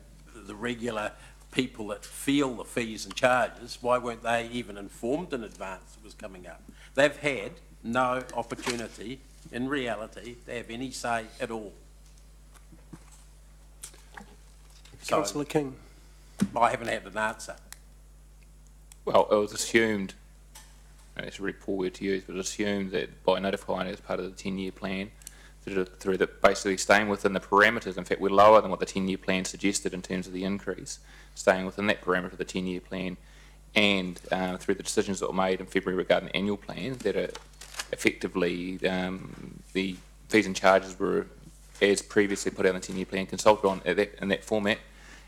the regular people that feel the fees and charges, why weren't they even informed in advance it was coming up? They've had no opportunity, in reality, to have any say at all. Councillor King. I haven't had an answer. Well, it was assumed, and it's a really poor word to use, but it was assumed that by notifying it as part of the 10-year plan, through the basically staying within the parameters, in fact we're lower than what the 10-year plan suggested in terms of the increase, staying within that parameter of the 10-year plan, and through the decisions that were made in February regarding the annual plan, that effectively the fees and charges were, as previously put out in the 10-year plan, consulted on in that format,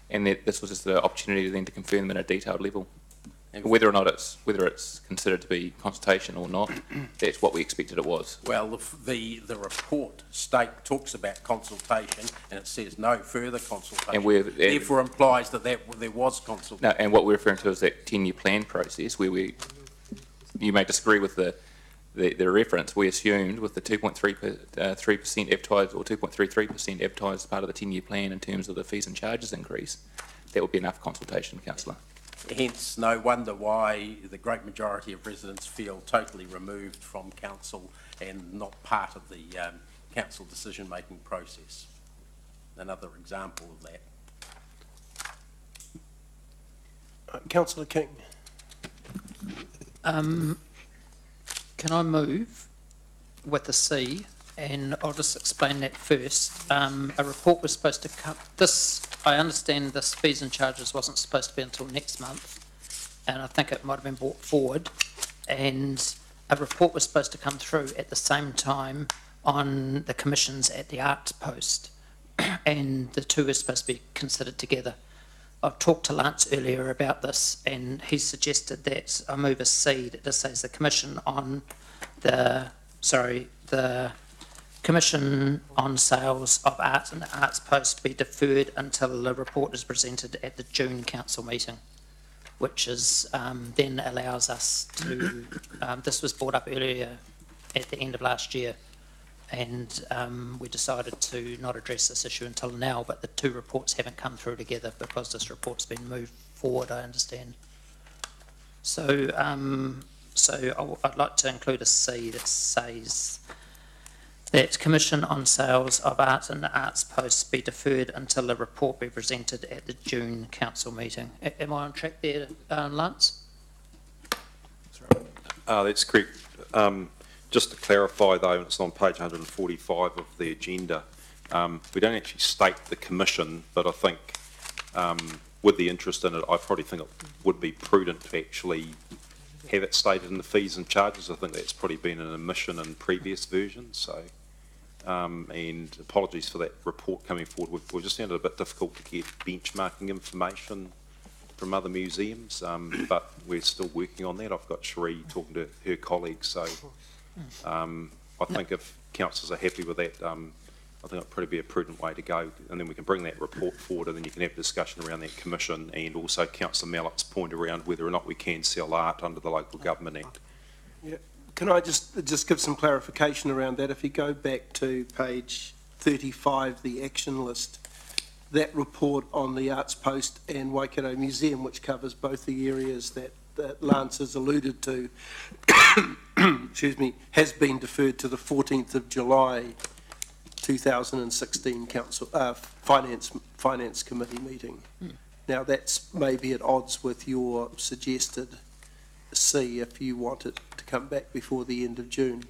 and that this was just the opportunity then to confirm them at a detailed level. And whether it's considered to be consultation or not, that's what we expected it was. Well, the report talks about consultation, and it says no further consultation. And therefore implies that there was consultation. No, and what we're referring to is that 10-year plan process, where you may disagree with the the reference, we assumed with the 2.3% advertised or 2.33% advertised as part of the 10-year plan in terms of the fees and charges increase, that would be enough consultation, councillor. Hence, no wonder why the great majority of residents feel totally removed from council and not part of the council decision-making process. Another example of that. Councillor King. Can I move with a C? And I'll just explain that first. A report was supposed to come, I understand this fees and charges wasn't supposed to be until next month, and I think it might have been brought forward, and a report was supposed to come through at the same time on the commissions at the Arts Post, and the two are supposed to be considered together. I've talked to Lance earlier about this, and he suggested that I move a C that just says the commission on the commission on sales of art and the Arts Post be deferred until the report is presented at the June council meeting, which is then allows us to, this was brought up earlier at the end of last year, and we decided to not address this issue until now, but the two reports haven't come through together because this report's been moved forward, I understand. So, I'd like to include a C that says that commission on sales of art and the Arts Post be deferred until the report be presented at the June council meeting. Am I on track there, Lance? That's correct. Just to clarify though, it's on page 145 of the agenda, we don't actually state the commission, but I think with the interest in it, I probably think it would be prudent to actually have it stated in the fees and charges. I think that's probably been an omission in previous versions, so and apologies for that report coming forward. We've just found it a bit difficult to get benchmarking information from other museums, but we're still working on that. I've got Cherie talking to her colleagues, so I think if councillors are happy with that, I think it'd probably be a prudent way to go, and then we can bring that report forward, and then you can have a discussion around that commission, and also Councillor Mallett's point around whether or not we can sell art under the Local Government Act. Yeah. Can I just give some clarification around that? If you go back to page 35, the action list, that report on the Arts Post and Waikato Museum, which covers both the areas that Lance has alluded to, excuse me, has been deferred to the 14th of July 2016 council finance committee meeting. Now that's maybe at odds with your suggested C if you want it to come back before the end of June.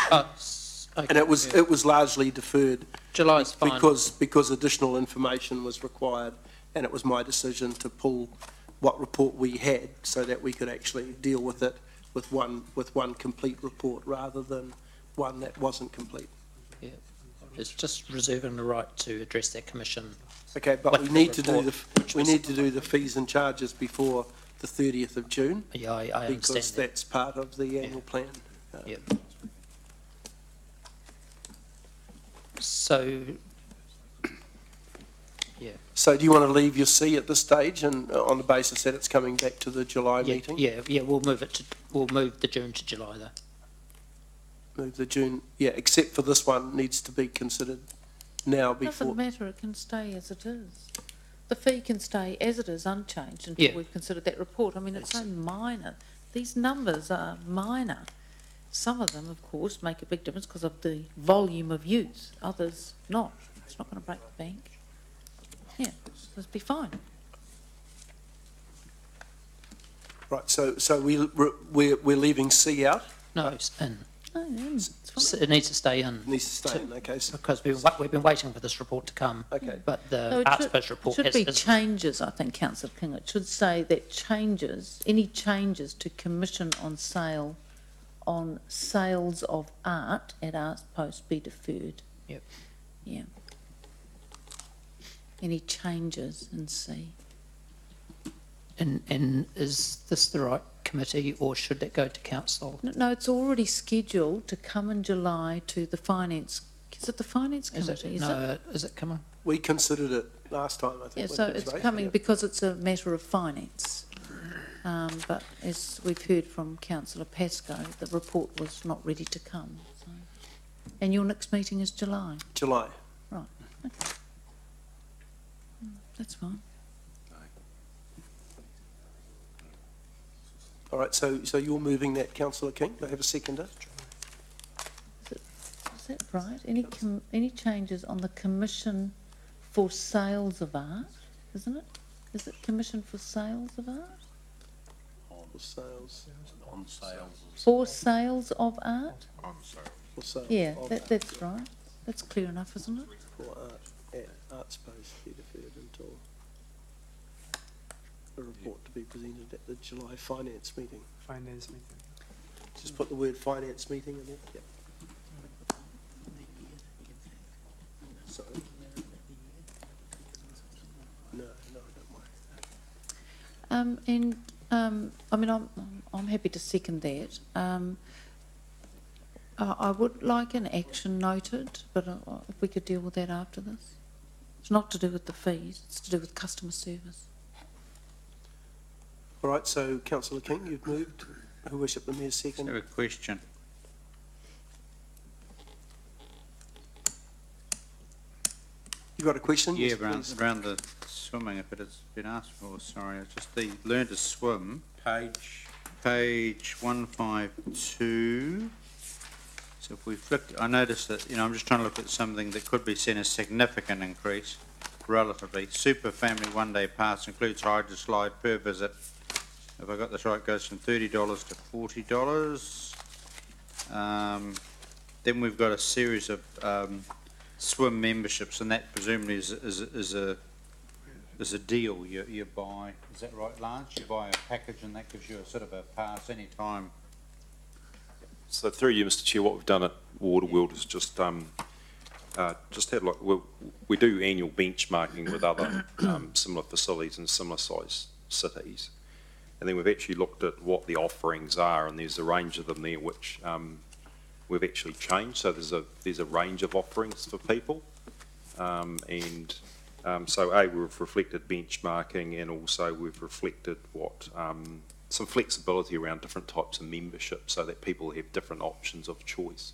Okay, and it was largely deferred July's fine. because additional information was required, and it was my decision to pull what report we had so that we could actually deal with it with one complete report rather than one that wasn't complete. Yeah, it's just reserving the right to address that commission. Okay, but we need to do the fees and charges before the 30th of June. Yeah, I understand because that's part of the annual plan. Yeah. So, yeah. So do you want to leave your C at this stage, and on the basis that it's coming back to the July meeting? Yeah. We'll move the June to July though. Move the June, yeah. Except for this one needs to be considered now before. It doesn't matter. It can stay as it is. The fee can stay as it is, unchanged, until we've considered that report. I mean, it's so minor. These numbers are minor. Some of them, of course, make a big difference because of the volume of use. Others, not. It's not going to break the bank. Yeah, it'll be fine. Right. So we're leaving C out. No, it's in. No, it needs to stay in. It needs to stay in. Okay. So because we've been waiting for this report to come. Okay. But the Arts Post report should be changes. I think, Councillor King. It should say that changes, any changes to commission on sale, on sales of art at Arts Post be deferred. Yep. Yeah. Any changes in C? And is this the right committee, or should that go to council? No, it's already scheduled to come in July to the finance. Is it the finance committee? Is it coming? We considered it last time, I think. Yeah, so it's coming because it's a matter of finance. But as we've heard from Councillor Pascoe, the report was not ready to come. So. And your next meeting is July? July. Right, okay. That's fine. All right, so you're moving that, Councillor King. Do I have a seconder? Is that right? Any changes on the Commission for Sales of Art, isn't it? Is it Commission for Sales of Art? For sales. On sales. For Sales of Art? On sale. For sales. Yeah, that's right. That's clear enough, isn't it? For art, art space be deferred until a report to be presented at the July finance meeting. Finance meeting. Just put the word finance meeting in there. Yep. Sorry. No, I don't mind. I mean, I'm happy to second that. I would like an action noted, but if we could deal with that after this. It's not to do with the fees, it's to do with customer service. All right, so Councillor King, you've moved. Who worship the Mayor's second? I have a question. You got a question? Yeah, Yes, around the swimming, if it has been asked for, sorry, it's just the learn to swim. Page 152. So if we flick, I noticed that, I'm just trying to look at something that could be seen as significant increase, relatively. Super family one-day pass includes hydro slide per visit. If I got this right, it goes from $30 to $40. Then we've got a series of swim memberships, and that presumably is a deal you buy. Is that right, Lance? You buy a package, and that gives you a sort of a pass any time. So through you, Mr. Chair, what we've done at Waterworld is just had we do annual benchmarking with other similar facilities in similar size cities, and then we've actually looked at what the offerings are, and there's a range of them there which we've actually changed. So there's a range of offerings for people, so we've reflected benchmarking, and also we've reflected what some flexibility around different types of membership, so that people have different options of choice.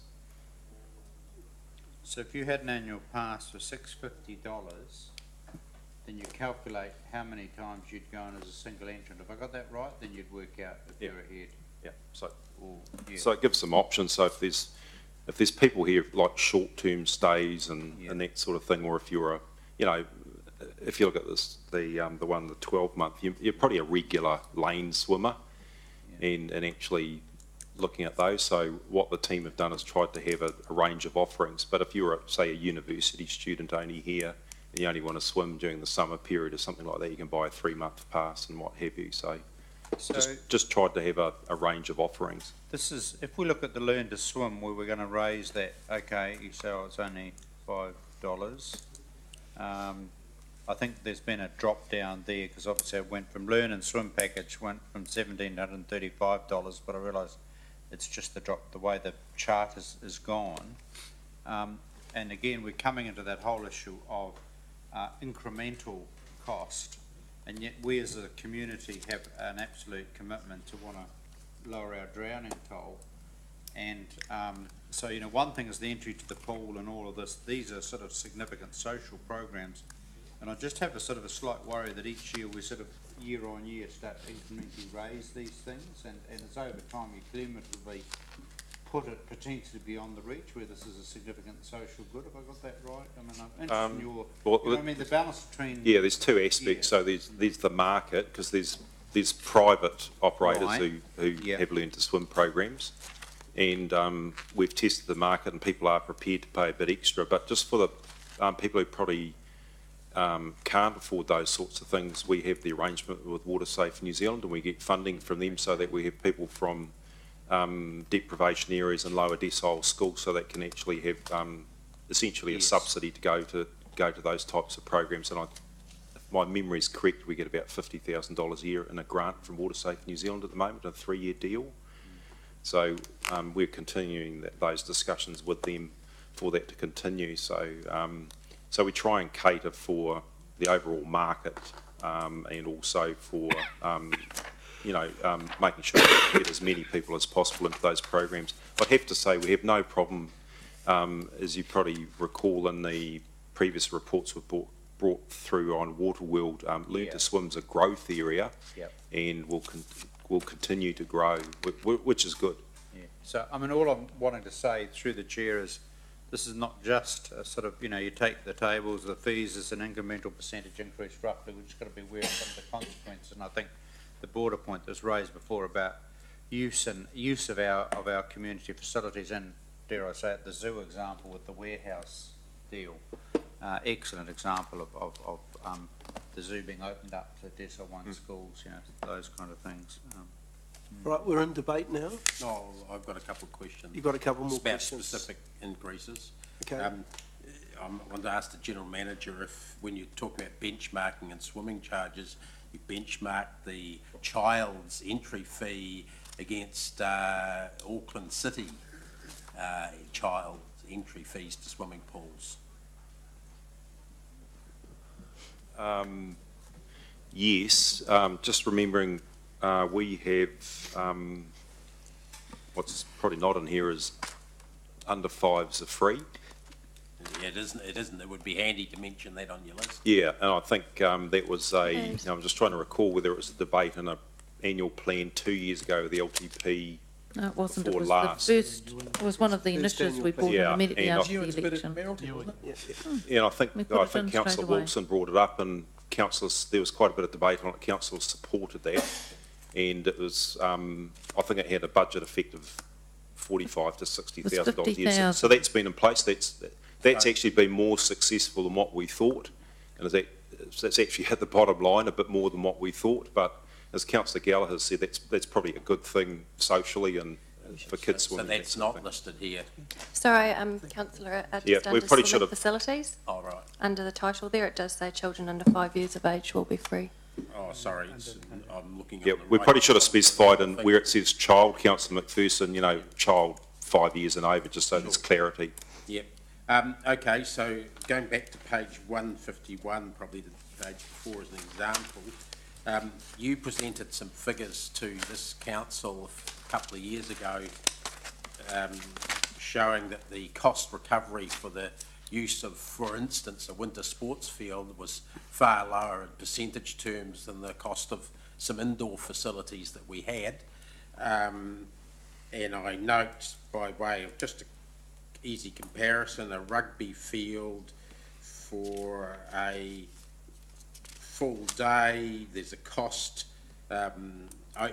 So if you had an annual pass for $650, then you calculate how many times you'd go in as a single entrant. If I got that right, then you'd work out if you're ahead. Yeah. So it gives some options. So if there's people here like short-term stays and that sort of thing, or if you're if you look at this, the one, the 12-month, you're probably a regular lane swimmer, and actually looking at those. So what the team have done is tried to have a range of offerings. But if you're, say, a university student only here, and you only want to swim during the summer period or something like that, you can buy a 3-month pass and what have you. So just tried to have a range of offerings. This is, if we look at the Learn to Swim, where we're going to raise that, okay, you say it's only $5. I think there's been a drop down there, because obviously it went from Learn and Swim package went from $1,735, but I realise it's just the drop, the way the chart is gone. And again, we're coming into that whole issue of incremental cost, and yet we as a community have an absolute commitment to want to lower our drowning toll. And so, one thing is the entry to the pool and all of this. These are sort of significant social programs. And I just have a sort of a slight worry that each year we sort of year on year start to incrementally raise these things, and it's over time you cumulatively put it potentially beyond the reach where this is a significant social good. Have I got that right? I mean, I'm interested in your, the balance between... Yeah, there's two aspects. So there's the market, because there's private operators who have Learn to Swim programs, and we've tested the market and people are prepared to pay a bit extra, but just for the people who probably can't afford those sorts of things, we have the arrangement with WaterSafe New Zealand, and we get funding from them so that we have people from deprivation areas and lower decile schools, so that can actually have essentially a subsidy to go to those types of programs. And if my memory is correct, we get about $50,000 a year in a grant from WaterSafe New Zealand at the moment, a 3-year deal. So we're continuing those discussions with them for that to continue. So we try and cater for the overall market, and also for making sure that we get as many people as possible into those programs. I'd have to say we have no problem, as you probably recall in the previous reports we've brought through on Waterworld, Learn to Swim's a growth area, and will continue to grow, which is good. Yeah. So, I mean, all I'm wanting to say through the chair is this is not just a sort of, you take the tables, the fees as an incremental percentage increase roughly. We've just got to be aware of some of the consequences. And I think the broader point that was raised before about use of our community facilities, and dare I say it, the zoo example with the warehouse deal, excellent example of the zoo being opened up to Desert One schools, those kind of things. Right, we're in debate now. Oh, I've got a couple of questions. You've got a couple more about questions. Specific increases. Okay. I want to ask the General Manager if, when you talk about benchmarking and swimming charges, you benchmark the child's entry fee against Auckland City child entry fees to swimming pools. Yes, just remembering we have, what's probably not in here is under fives are free. Yeah, it isn't. It would be handy to mention that on your list. Yeah, and I think that was I'm just trying to recall whether it was a debate in an annual plan 2 years ago with the LTP. No, it wasn't. It before was last. the first. It was one of the initiatives we brought in immediately after the election. Yeah, and I think straight Councillor away. Wilson brought it up, and councillors, there was quite a bit of debate on it. Councillors supported that, and it was I think it had a budget effect of $45,000 to $60,000 a year. So that's been in place. That's actually been more successful than what we thought, and that's actually hit the bottom line a bit more than what we thought. But as Councillor Gallagher said, that's probably a good thing socially and for kids swimming. So that's not listed here. Sorry, Councillor, Yeah, just we under probably should swimming have- facilities. Oh, right. Under the title there, it does say children under 5 years of age will be free. Oh, sorry, I'm looking Yeah, on the we right probably should have side. specified in where it says child, Councillor McPherson, child 5 years and over, just so there's clarity. Yep. Okay, so going back to page 151, probably the page before as an example, you presented some figures to this council a couple of years ago showing that the cost recovery for the use of, for instance, a winter sports field was far lower in percentage terms than the cost of some indoor facilities that we had. And I note, by way of just an easy comparison, a rugby field for a full day, there's a cost,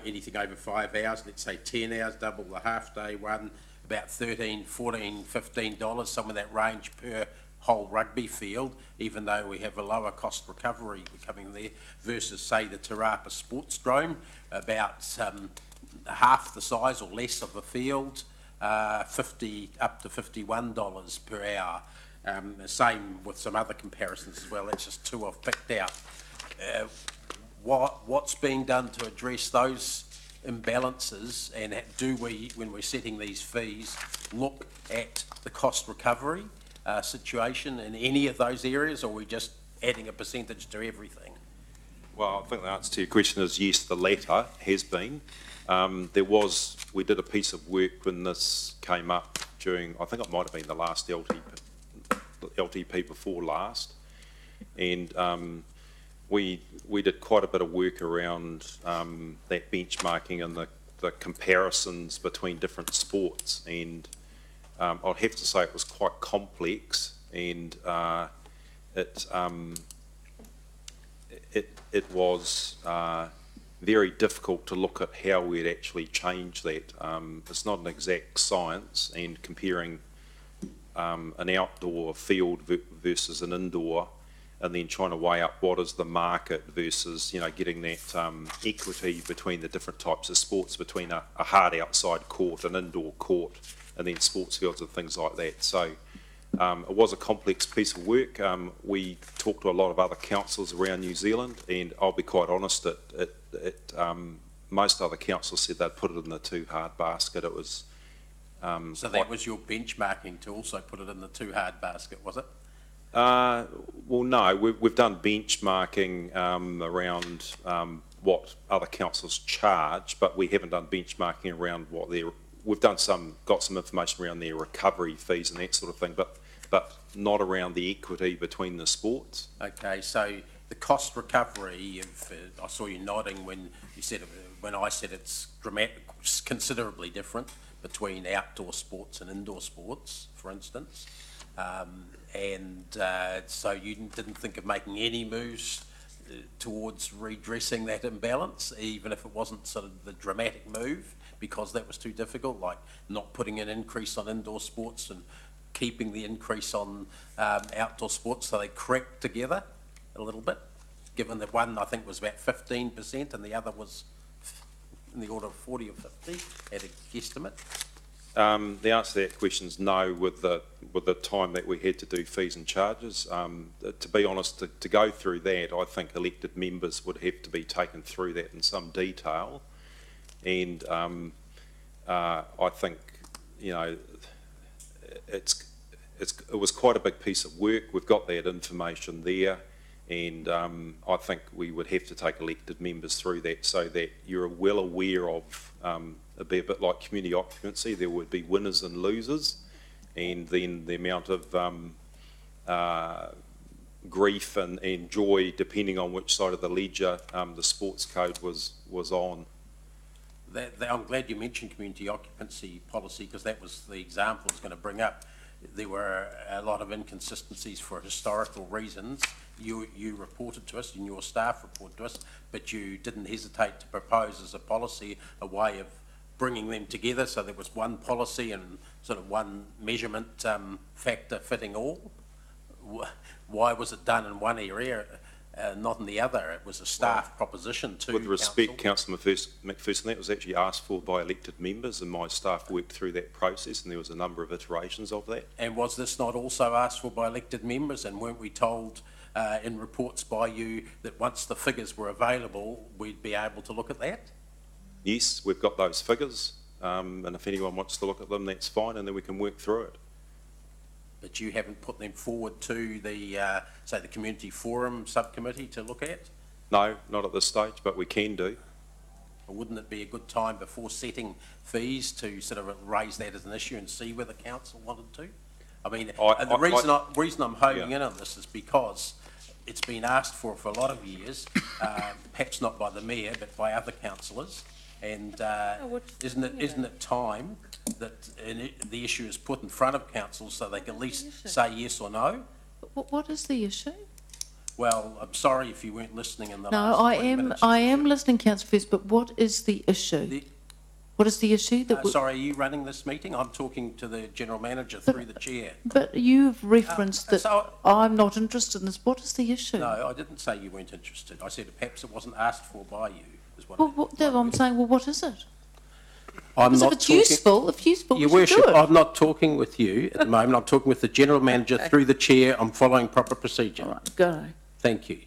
anything over 5 hours, let's say 10 hours, double the half day one, about $13, $14, $15, some of that range per whole rugby field, even though we have a lower cost recovery coming there, versus say the Te Rapa Sports Drome, about half the size or less of a field, up to $51 per hour. Same with some other comparisons as well. That's just two I've picked out. What's being done to address those imbalances, and do we, when we're setting these fees, look at the cost recovery situation in any of those areas, or are we just adding a percentage to everything? Well, I think the answer to your question is yes, the latter has been. We did a piece of work when this came up during, I think it might have been the last LTP before last, and we did quite a bit of work around that benchmarking and the comparisons between different sports, and I'd have to say it was quite complex, and it was very difficult to look at how we'd actually change that. It's not an exact science, and comparing an outdoor field versus an indoor, and then trying to weigh up what is the market versus, getting that equity between the different types of sports, between a hard outside court, an indoor court, and then sports fields and things like that. So it was a complex piece of work. We talked to a lot of other councils around New Zealand, and I'll be quite honest, most other councils said they'd put it in the too hard basket. It was so that was your benchmarking to also put it in the too hard basket, was it? Well, no, we've done benchmarking around what other councils charge, but we haven't done benchmarking around what their, we've got some information around their recovery fees and that sort of thing, but not around the equity between the sports. Okay, so the cost recovery, I saw you nodding when you said, when I said it's considerably different between outdoor sports and indoor sports, for instance. So you didn't think of making any moves towards redressing that imbalance, even if it wasn't sort of the dramatic move, because that was too difficult, like not putting an increase on indoor sports and keeping the increase on outdoor sports so they crept together a little bit, given that one I think was about 15% and the other was in the order of 40 or 50 at a guesstimate? The answer to that question is no, with the time that we had to do fees and charges. To be honest, to go through that, I think elected members would have to be taken through that in some detail, and I think, you know, it was quite a big piece of work. We've got that information there, and I think we would have to take elected members through that so that you're well aware of, it'd be a bit like community occupancy, there would be winners and losers, and then the amount of grief and joy depending on which side of the ledger the sports code was on. I'm glad you mentioned community occupancy policy, because that was the example I was going to bring up. There were a lot of inconsistencies for historical reasons. You reported to us and your staff reported to us, but you didn't hesitate to propose as a policy a way of bringing them together so there was one policy and sort of one measurement factor fitting all. Why was it done in one area, not in the other? It was a staff proposition to With respect, Councillor McPherson, that was actually asked for by elected members, and my staff worked through that process, and there was a number of iterations of that. And was this not also asked for by elected members, and weren't we told in reports by you that once the figures were available, we'd be able to look at that? Yes, we've got those figures, and if anyone wants to look at them, that's fine, and then we can work through it. But you haven't put them forward to the, say, the Community Forum subcommittee to look at? No, not at this stage, but we can do. Or wouldn't it be a good time before setting fees to sort of raise that as an issue and see whether council wanted to? I mean, the reason I'm homing in on this is because it's been asked for a lot of years, perhaps not by the mayor, but by other councillors. And isn't it time that the issue is put in front of council so they can at least say yes or no? What is the issue? Well, I'm sorry if you weren't listening in the last 20 minutes. I am listening, Councillor First, but what is the issue? What is the issue? Sorry, are you running this meeting? I'm talking to the General Manager through the Chair. But you've referenced that I'm not interested in this. What is the issue? No, I didn't say you weren't interested. I said perhaps it wasn't asked for by you. I'm saying, well, what is it? If it's useful, Your Worship, I'm not talking with you at the moment. I'm talking with the General Manager through the Chair. I'm following proper procedure. All right, go. Thank you.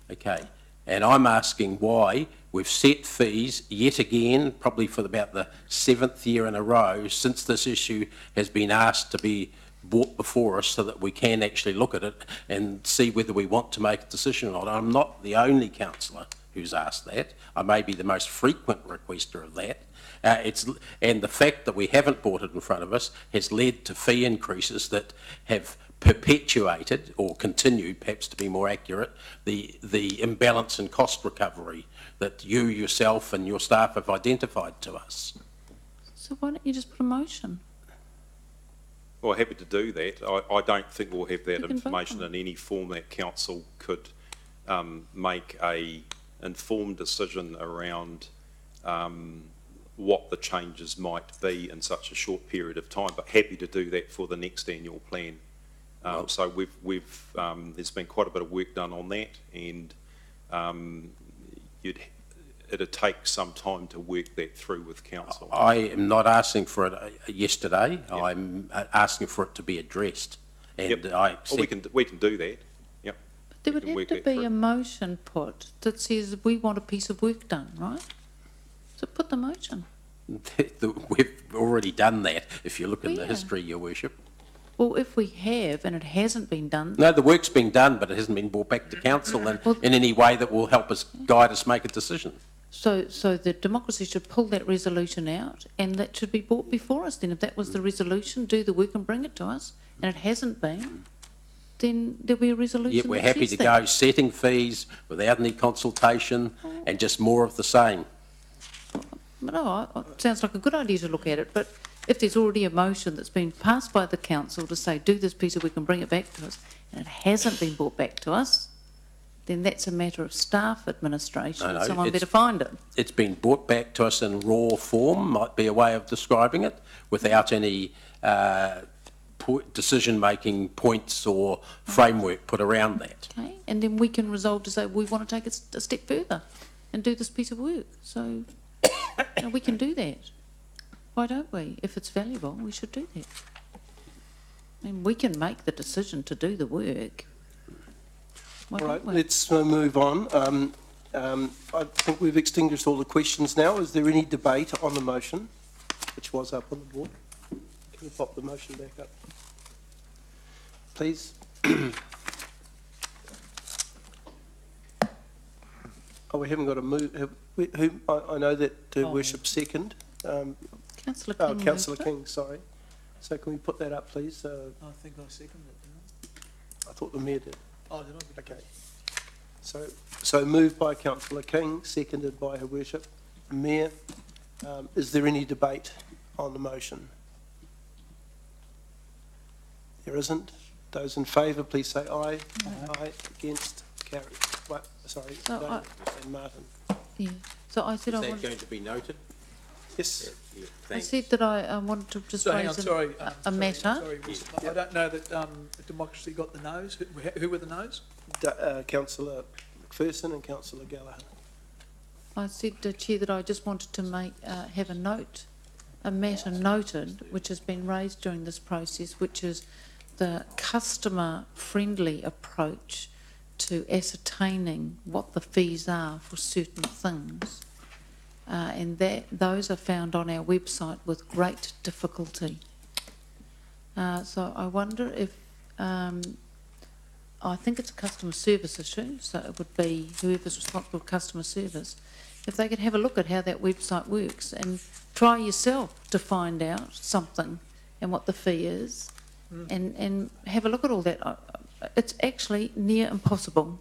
Okay. And I'm asking why we've set fees yet again, probably for about the 7th year in a row, since this issue has been asked to be brought before us so that we can actually look at it and see whether we want to make a decision or not. I'm not the only councillor who's asked that. I may be the most frequent requester of that. And the fact that we haven't brought it in front of us has led to fee increases that have perpetuated, or continued perhaps to be more accurate, the imbalance in cost recovery that you yourself and your staff have identified to us. So why don't you just put a motion? Well, happy to do that. I don't think we'll have that information in any form that council could make a informed decision around what the changes might be in such a short period of time, but happy to do that for the next annual plan. So there's been quite a bit of work done on that, and it'd take some time to work that through with council. I am not asking for it yesterday. Yep. I'm asking for it to be addressed. And well, we can do that. Yep. There would have to be a motion put that says we want a piece of work done, right? So put the motion. We've already done that, if you look in the history, Your Worship. Well, if we have and it hasn't been done, No, the work's been done, but it hasn't been brought back to council in any way that will help us, guide us make a decision. so the democracy should pull that resolution out, and that should be brought before us then. If that was the resolution, do the work and bring it to us, and it hasn't been, then there'll be a resolution. Yet we're that happy says to that. go setting fees without any consultation and just more of the same. No, it sounds like a good idea to look at it, but if there's already a motion that's been passed by the council to say, do this piece of work and bring it back to us, and it hasn't been brought back to us, then that's a matter of staff administration. No, Someone it's- better find it. It's been brought back to us in raw form, might be a way of describing it, without any decision-making points or framework put around that. Okay, and then we can resolve to say we want to take it a step further and do this piece of work. So we can do that. Why don't we? If it's valuable, we should do that. I mean, we can make the decision to do the work. Why All right, don't we? let's move on. I think we've extinguished all the questions now. Is there any debate on the motion, which was up on the board? Can you pop the motion back up, please? Oh, we haven't got a move. I know that Worship second. Councillor Oh, King. Councillor King, sorry. So can we put that up, please? I think I seconded it, didn't I thought the Mayor did. I? Oh, did I? Okay. So moved by Councillor King, seconded by Her Worship. Mayor, is there any debate on the motion? There isn't. Those in favour, please say aye. Aye. Against? Carried. What? Sorry, So no, and Martin. Yeah. So I said Is I that wanted. going to be noted? Yes. Yeah, I thanks. said that I wanted to just So hang on, raise sorry. a matter. Sorry, I don't know that Democracy got the no's. Who were the no's? Councillor McPherson and Councillor Gallagher. I said, Chair, that I just wanted to make have a matter noted, which has been raised during this process, which is the customer-friendly approach to ascertaining what the fees are for certain things, and that those are found on our website with great difficulty. So I wonder if I think it's a customer service issue, so it would be whoever's responsible for customer service, if they could have a look at how that website works and try yourself to find out something and what the fee is, and have a look at all that. It's actually near impossible,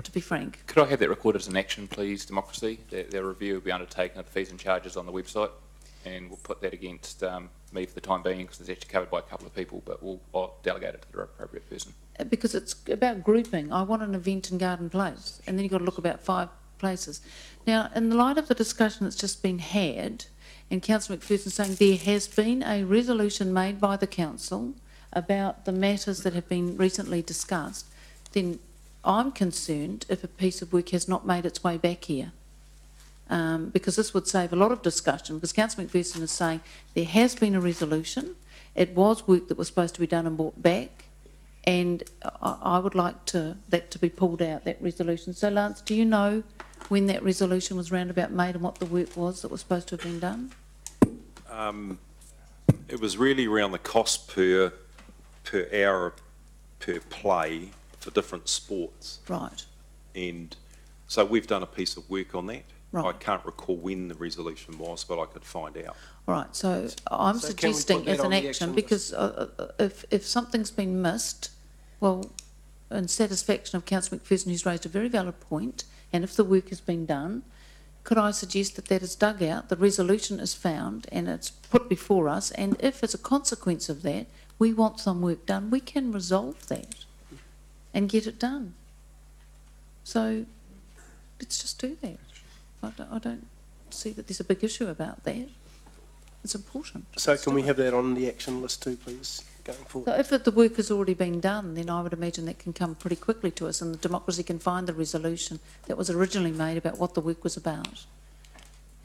to be frank. Could I have that recorded as an action, please, Democracy? Their review will be undertaken of the fees and charges on the website, and we'll put that against me for the time being, because it's actually covered by a couple of people, but I'll delegate it to the appropriate person. Because it's about grouping. I want an event in Garden Place, and then you've got to look about 5 places. Now, in the light of the discussion that's just been had, and Councillor McPherson saying there has been a resolution made by the council about the matters that have been recently discussed, then I'm concerned if a piece of work has not made its way back here. Because this would save a lot of discussion, because Councillor McPherson is saying there has been a resolution, it was work that was supposed to be done and brought back, and I would like that to be pulled out, that resolution. So, Lance, do you know when that resolution was roundabout made and what the work was that was supposed to have been done? It was really around the cost per hour per play for different sports. Right. And so we've done a piece of work on that. Right. I can't recall when the resolution was, but I could find out. Right, so I'm So can we put suggesting that as on an the action, action because if something's been missed, well, in satisfaction of Councillor McPherson, who's raised a very valid point, and if the work has been done, could I suggest that that is dug out, the resolution is found, and it's put before us, and if as a consequence of that, we want some work done, we can resolve that and get it done. So let's just do that. I don't see that there's a big issue about that. It's important. So can we have that on the action list too, please, going forward? So if the work has already been done, then I would imagine that can come pretty quickly to us, and the Democracy can find the resolution that was originally made about what the work was about.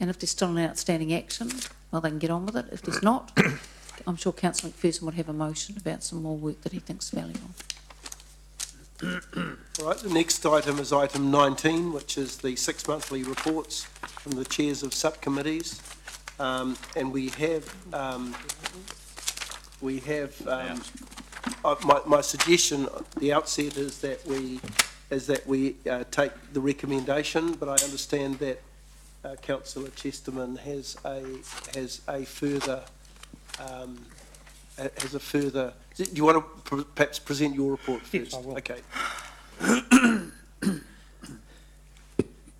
And if there's still an outstanding action, well, they can get on with it. If there's not, I'm sure Councillor McPherson would have a motion about some more work that he thinks valuable. All right, the next item is item 19, which is the 6 monthly reports from the chairs of subcommittees. And we have my suggestion at the outset is that we take the recommendation, but I understand that Councillor Chesterman has a further. Do you want to perhaps present your report first? Yes, I will. Okay.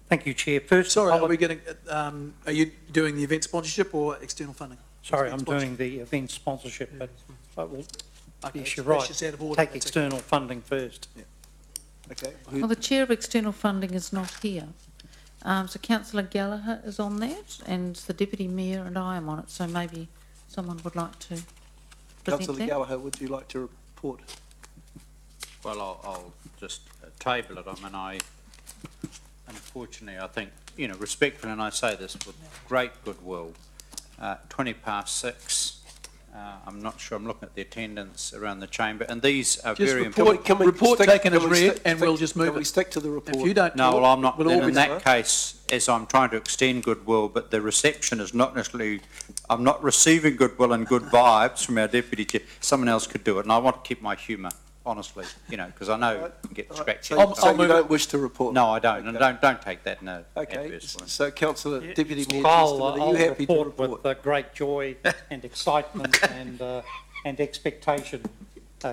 Thank you, Chair. First, sorry, are we getting? Are you doing the event sponsorship or external funding? Sorry, I'm doing the event sponsorship, but I will. Okay, Yes, you're that's right. just out of order, Take that's external funding first. Yeah. Okay. Well, the chair of external funding is not here. So Councillor Gallagher is on that, and the deputy mayor and I am on it. So maybe someone would like to present Councillor that. Gallagher, would you like to report? Well, I'll just table it. I mean, unfortunately, I think, you know, respectfully, and I say this with great goodwill, 6:20. I'm not sure, I'm looking at the attendance around the chamber, and these are Just very report, important. report taken as read, and we'll just move Can we it. stick to the report? If you don't No, talk, well, I'm not, we'll then all in be that case, as I'm trying to extend goodwill, but the reception is not necessarily, I'm not receiving goodwill and good vibes from our deputy chair. Someone else could do it, and I want to keep my humour, honestly, you know, because I know you can get scratchy. So you don't wish to report? No, I don't, and don't take that, no, Okay, adversely. so Councillor Deputy Mayor I'll, Chesterman, are you I'll happy to report? with great joy and excitement and expectation,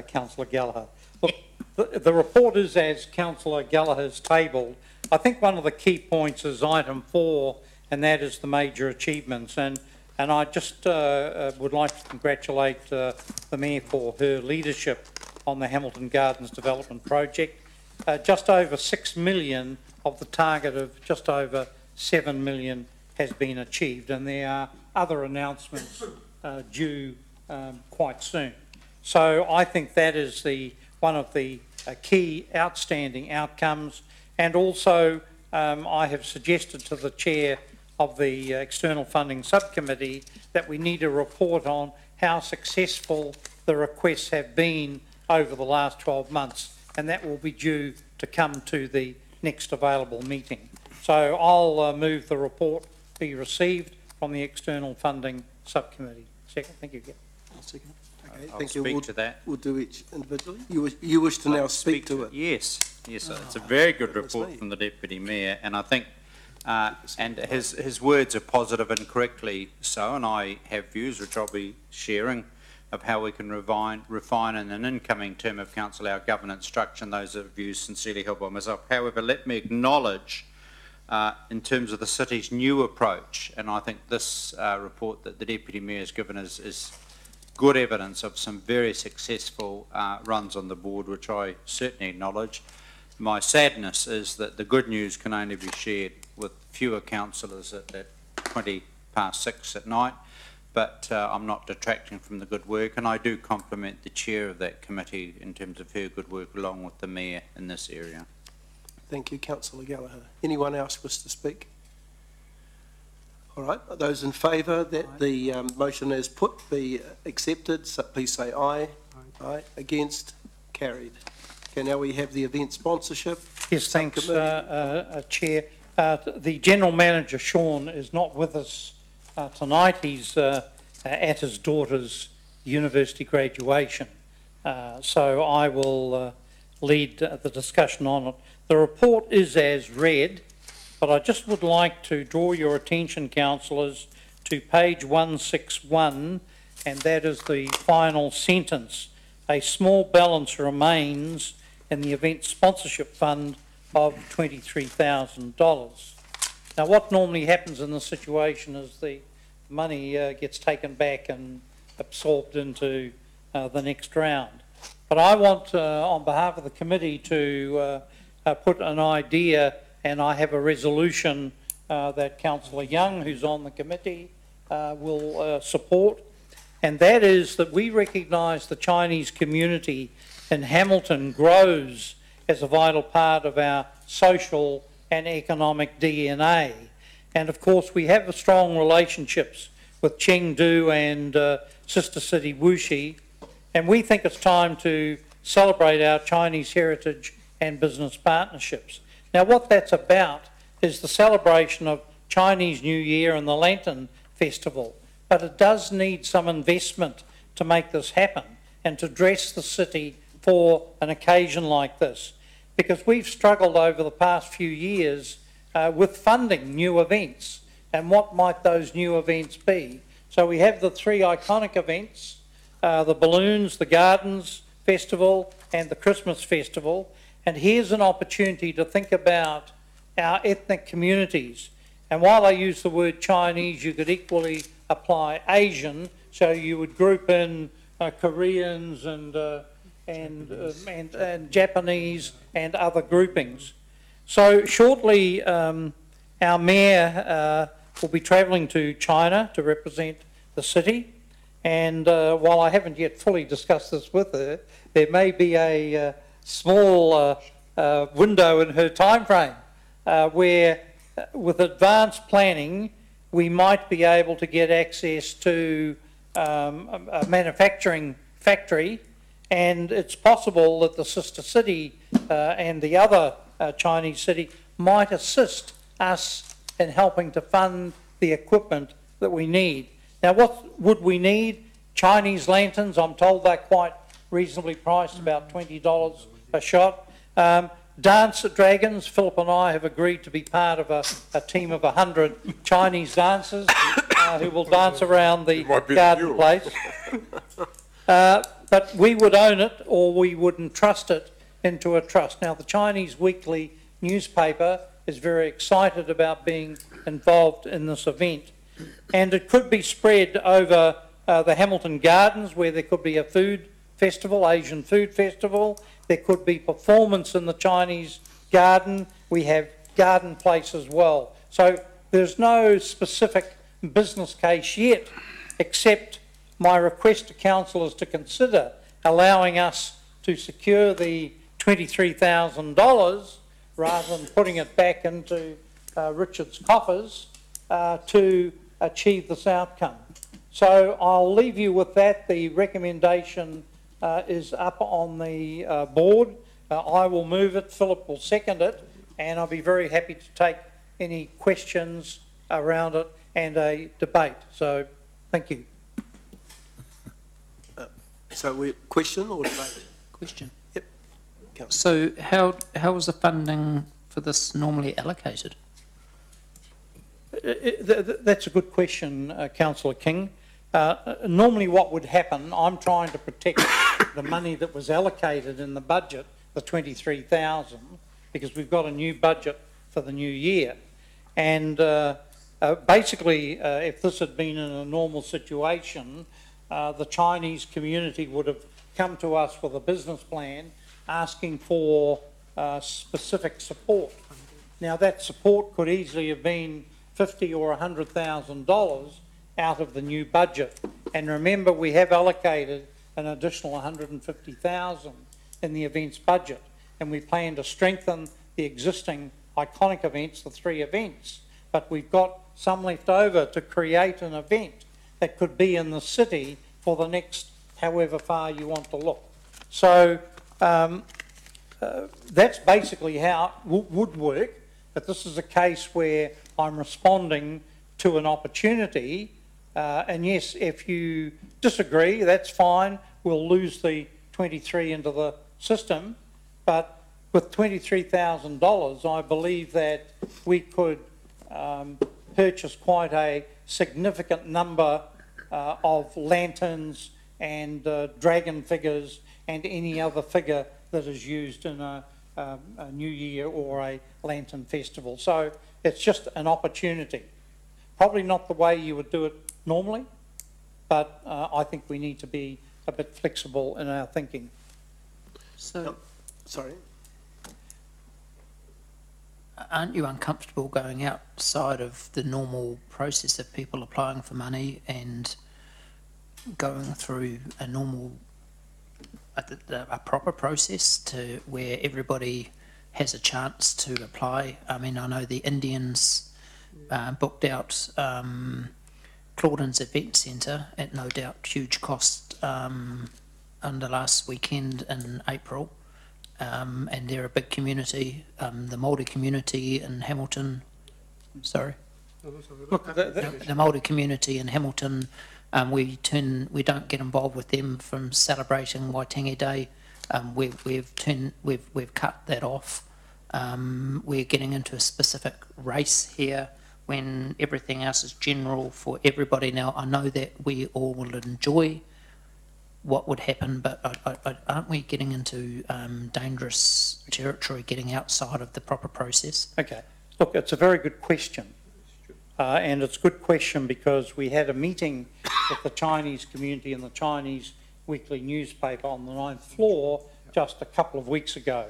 Councillor Gallagher. Look, the report is as Councillor Gallagher's tabled. I think one of the key points is item 4, and that is the major achievements. And I just would like to congratulate the Mayor for her leadership on the Hamilton Gardens Development Project. Just over 6 million of the target of just over 7 million has been achieved, and there are other announcements due quite soon. So I think that is one of the key outstanding outcomes, and also I have suggested to the chair of the External Funding Subcommittee that we need a report on how successful the requests have been over the last 12 months, and that will be due to come to the next available meeting. So I'll move the report be received from the External Funding Subcommittee. Second, thank you. I'll second it. Okay, I'll thank you. speak to that. We'll do each individually. You wish to now speak to it? Yes, yes, it's a very good report from the Deputy Mayor, and I think, and his words are positive and correctly so, and I have views which I'll be sharing of how we can refine in an incoming term of council our governance structure, and those are views sincerely held by myself. However, let me acknowledge in terms of the city's new approach, and I think this report that the Deputy Mayor has given is good evidence of some very successful runs on the board, which I certainly acknowledge. My sadness is that the good news can only be shared with fewer councillors at 6:20 at night, but I'm not detracting from the good work, and I do compliment the chair of that committee in terms of her good work along with the mayor in this area. Thank you, Councillor Gallagher. Anyone else wish to speak? All right, those in favour that the motion as put be accepted, so please say aye. Aye. Against? Carried. Okay, now we have the event sponsorship. Yes, thanks, Chair. The General Manager, Sean, is not with us tonight. He's at his daughter's university graduation. So I will lead the discussion on it. The report is as read, but I just would like to draw your attention, councillors, to page 161, and that is the final sentence. A small balance remains in the event sponsorship fund of $23,000. Now, what normally happens in this situation is the money gets taken back and absorbed into the next round. But I want, on behalf of the committee, to put an idea, and I have a resolution that Councillor Young, who's on the committee, will support, and that is that we recognise the Chinese community in Hamilton grows as a vital part of our social and economic DNA. And of course we have strong relationships with Chengdu and sister city Wuxi, and we think it's time to celebrate our Chinese heritage and business partnerships. Now what that's about is the celebration of Chinese New Year and the Lantern Festival, but it does need some investment to make this happen. and to dress the city for an occasion like this. Because we've struggled over the past few years with funding new events, and what might those new events be? So we have the three iconic events, the balloons, the Gardens Festival and the Christmas Festival, and here's an opportunity to think about our ethnic communities. And while I use the word Chinese, you could equally apply Asian, so you would group in Koreans and Japanese and other groupings. So shortly, our mayor will be travelling to China to represent the city, and while I haven't yet fully discussed this with her, there may be a small window in her time frame where, with advanced planning, we might be able to get access to a manufacturing factory, and it's possible that the sister city and the other Chinese city might assist us in helping to fund the equipment that we need. Now, what would we need? Chinese lanterns, I'm told they're quite reasonably priced, about $20 a shot. Dance at Dragons, Philip and I have agreed to be part of a team of 100 Chinese dancers who will dance around the garden place. But we would own it, or we would entrust it into a trust. Now, the Chinese weekly newspaper is very excited about being involved in this event. And it could be spread over the Hamilton Gardens, where there could be a food festival, Asian food festival. There could be performance in the Chinese garden. We have garden place as well. So there's no specific business case yet, except my request to councillors to consider allowing us to secure the $23,000 rather than putting it back into Richard's coffers to achieve this outcome. So I'll leave you with that. The recommendation is up on the board. I will move it, Philip will second it, and I'll be very happy to take any questions around it and a debate. So thank you. So we question or debate? Question. Yep. So how is the funding for this normally allocated? That's a good question, Councillor King. Normally what would happen, I'm trying to protect the money that was allocated in the budget, the 23,000, because we've got a new budget for the new year. And basically, if this had been in a normal situation, the Chinese community would have come to us with a business plan asking for specific support. Now, that support could easily have been $50,000 or $100,000 out of the new budget. And remember, we have allocated an additional $150,000 in the events budget, and we plan to strengthen the existing iconic events, the three events, but we've got some left over to create an event that could be in the city for the next however far you want to look. So that's basically how it would work, but this is a case where I'm responding to an opportunity, and yes, if you disagree, that's fine. We'll lose the 23 into the system, but with $23,000, I believe that we could purchase quite a significant number of lanterns and dragon figures and any other figure that is used in a New Year or a lantern festival. So it's just an opportunity. Probably not the way you would do it normally, but I think we need to be a bit flexible in our thinking. So, sorry. Aren't you uncomfortable going outside of the normal process of people applying for money and going through a normal, a proper process to where everybody has a chance to apply? I mean, I know the Indians booked out Clauden's Event Centre at no doubt huge cost under last weekend in April. And they're a big community, the Māori community in Hamilton, sorry. Look, the Māori community in Hamilton We don't get involved with them from celebrating Waitangi Day. We've cut that off. We're getting into a specific race here when everything else is general for everybody. Now, I know that we all will enjoy what would happen, but aren't we getting into dangerous territory, getting outside of the proper process? Okay. Look, it's a very good question. And it's a good question because we had a meeting with the Chinese community in the Chinese weekly newspaper on the 9th floor just a couple of weeks ago.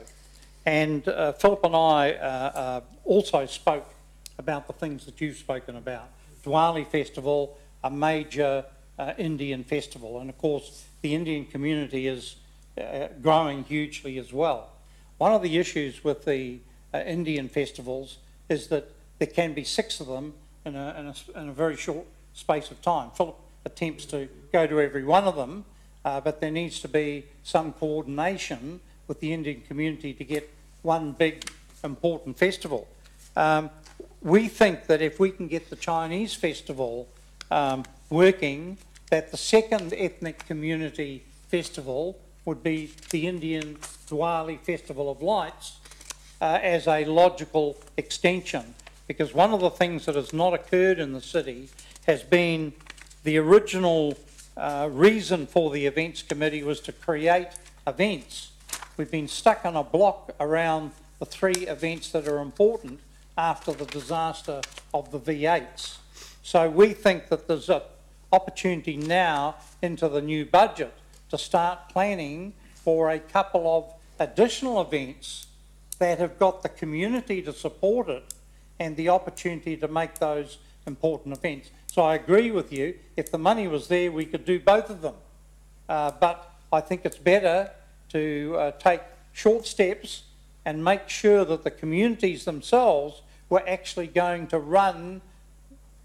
And Philip and I also spoke about the things that you've spoken about. Diwali Festival, a major Indian festival, and of course the Indian community is growing hugely as well. One of the issues with the Indian festivals is that there can be 6 of them in a very short space of time. Philip attempts to go to every one of them, but there needs to be some coordination with the Indian community to get one big important festival. We think that if we can get the Chinese festival working, that the second ethnic community festival would be the Indian Diwali Festival of Lights as a logical extension. Because one of the things that has not occurred in the city has been the original reason for the events committee was to create events. We've been stuck on a block around the 3 events that are important after the disaster of the V8s. So we think that there's an opportunity now into the new budget to start planning for a couple of additional events that have got the community to support it and the opportunity to make those important events. So I agree with you, if the money was there, we could do both of them. But I think it's better to take short steps and make sure that the communities themselves were actually going to run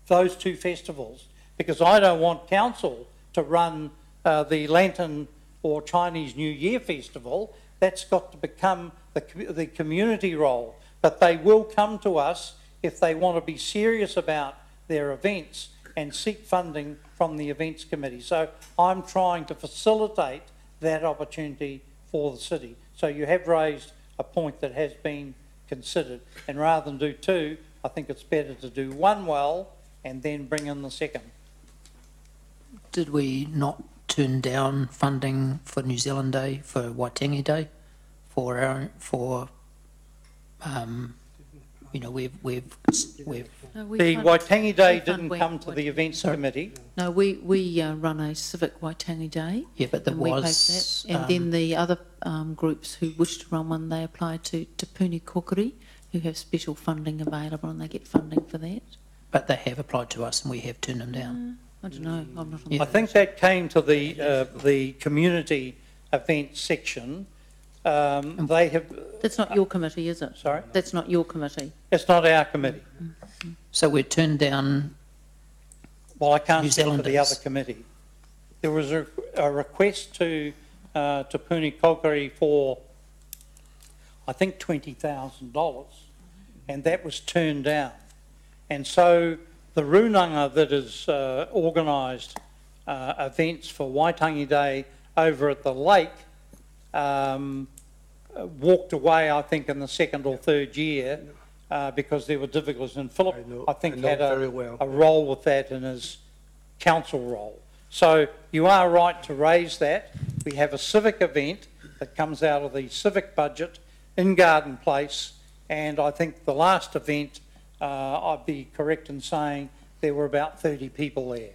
those 2 festivals. Because I don't want council to run the Lantern or Chinese New Year festival. That's got to become the community role. But they will come to us if they want to be serious about their events and seek funding from the events committee. So I'm trying to facilitate that opportunity for the city. So you have raised a point that has been considered, and rather than do 2, I think it's better to do 1 well and then bring in the second. Did we not turn down funding for New Zealand Day, for Waitangi Day, you know, we've No, we the fund- Waitangi Day we fund didn't Wai- come to the events committee. No, we run a civic Waitangi Day. Yeah, but there and we pay for was, that. And then the other groups who wish to run one, they apply to Te Puni Kokiri, who have special funding available, and they get funding for that. But they have applied to us and we have turned them down. I don't know. I'm not on I think that came to the community event section. They have. That's not your committee, is it? Sorry? That's not your committee. It's not our committee. So we turned down. Well, I can't New speak for the Zealanders. other committee. There was a request to Te Puni Kokiri for, I think, $20,000, and that was turned down. And so the runanga that has organised events for Waitangi Day over at the lake walked away, I think, in the 2nd or 3rd year because there were difficulties. And Philip, I think, had a role with that in his council role. So you are right to raise that. We have a civic event that comes out of the civic budget in Garden Place, and I think the last event, I'd be correct in saying there were about 30 people there,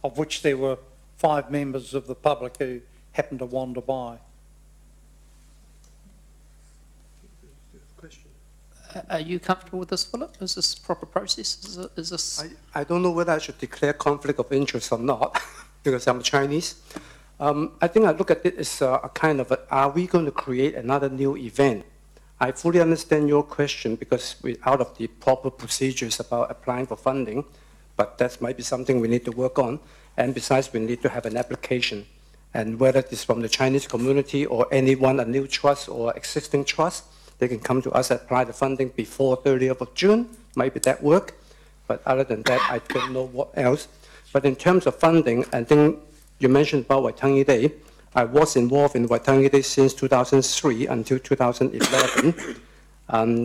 of which there were 5 members of the public who happened to wander by. Are you comfortable with this, Philip? Is this proper process? Is this? I don't know whether I should declare conflict of interest or not, because I'm Chinese. I think I look at it as a kind of, are we going to create another new event? I fully understand your question because we're out of the proper procedures about applying for funding, but that might be something we need to work on. And besides, we need to have an application. And whether it's from the Chinese community or anyone, a new trust or existing trust, they can come to us and apply the funding before 30th of June. Maybe that work. But other than that, I don't know what else. But in terms of funding, I think you mentioned about Waitangi Day. I was involved in Waitangi Day since 2003 until 2011.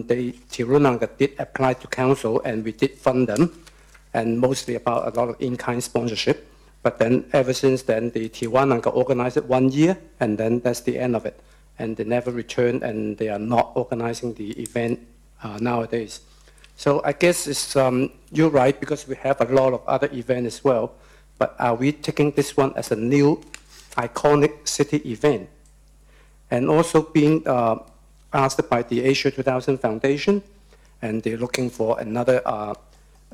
The Tirunanga did apply to council and we did fund them, and mostly about a lot of in-kind sponsorship. But then ever since then, the Tiwananga organized it 1 year, and then that's the end of it. And they never returned, and they are not organizing the event nowadays. So I guess it's, you're right, because we have a lot of other events as well. But are we taking this one as a new iconic city event? And also being asked by the Asia 2000 Foundation, and they're looking for another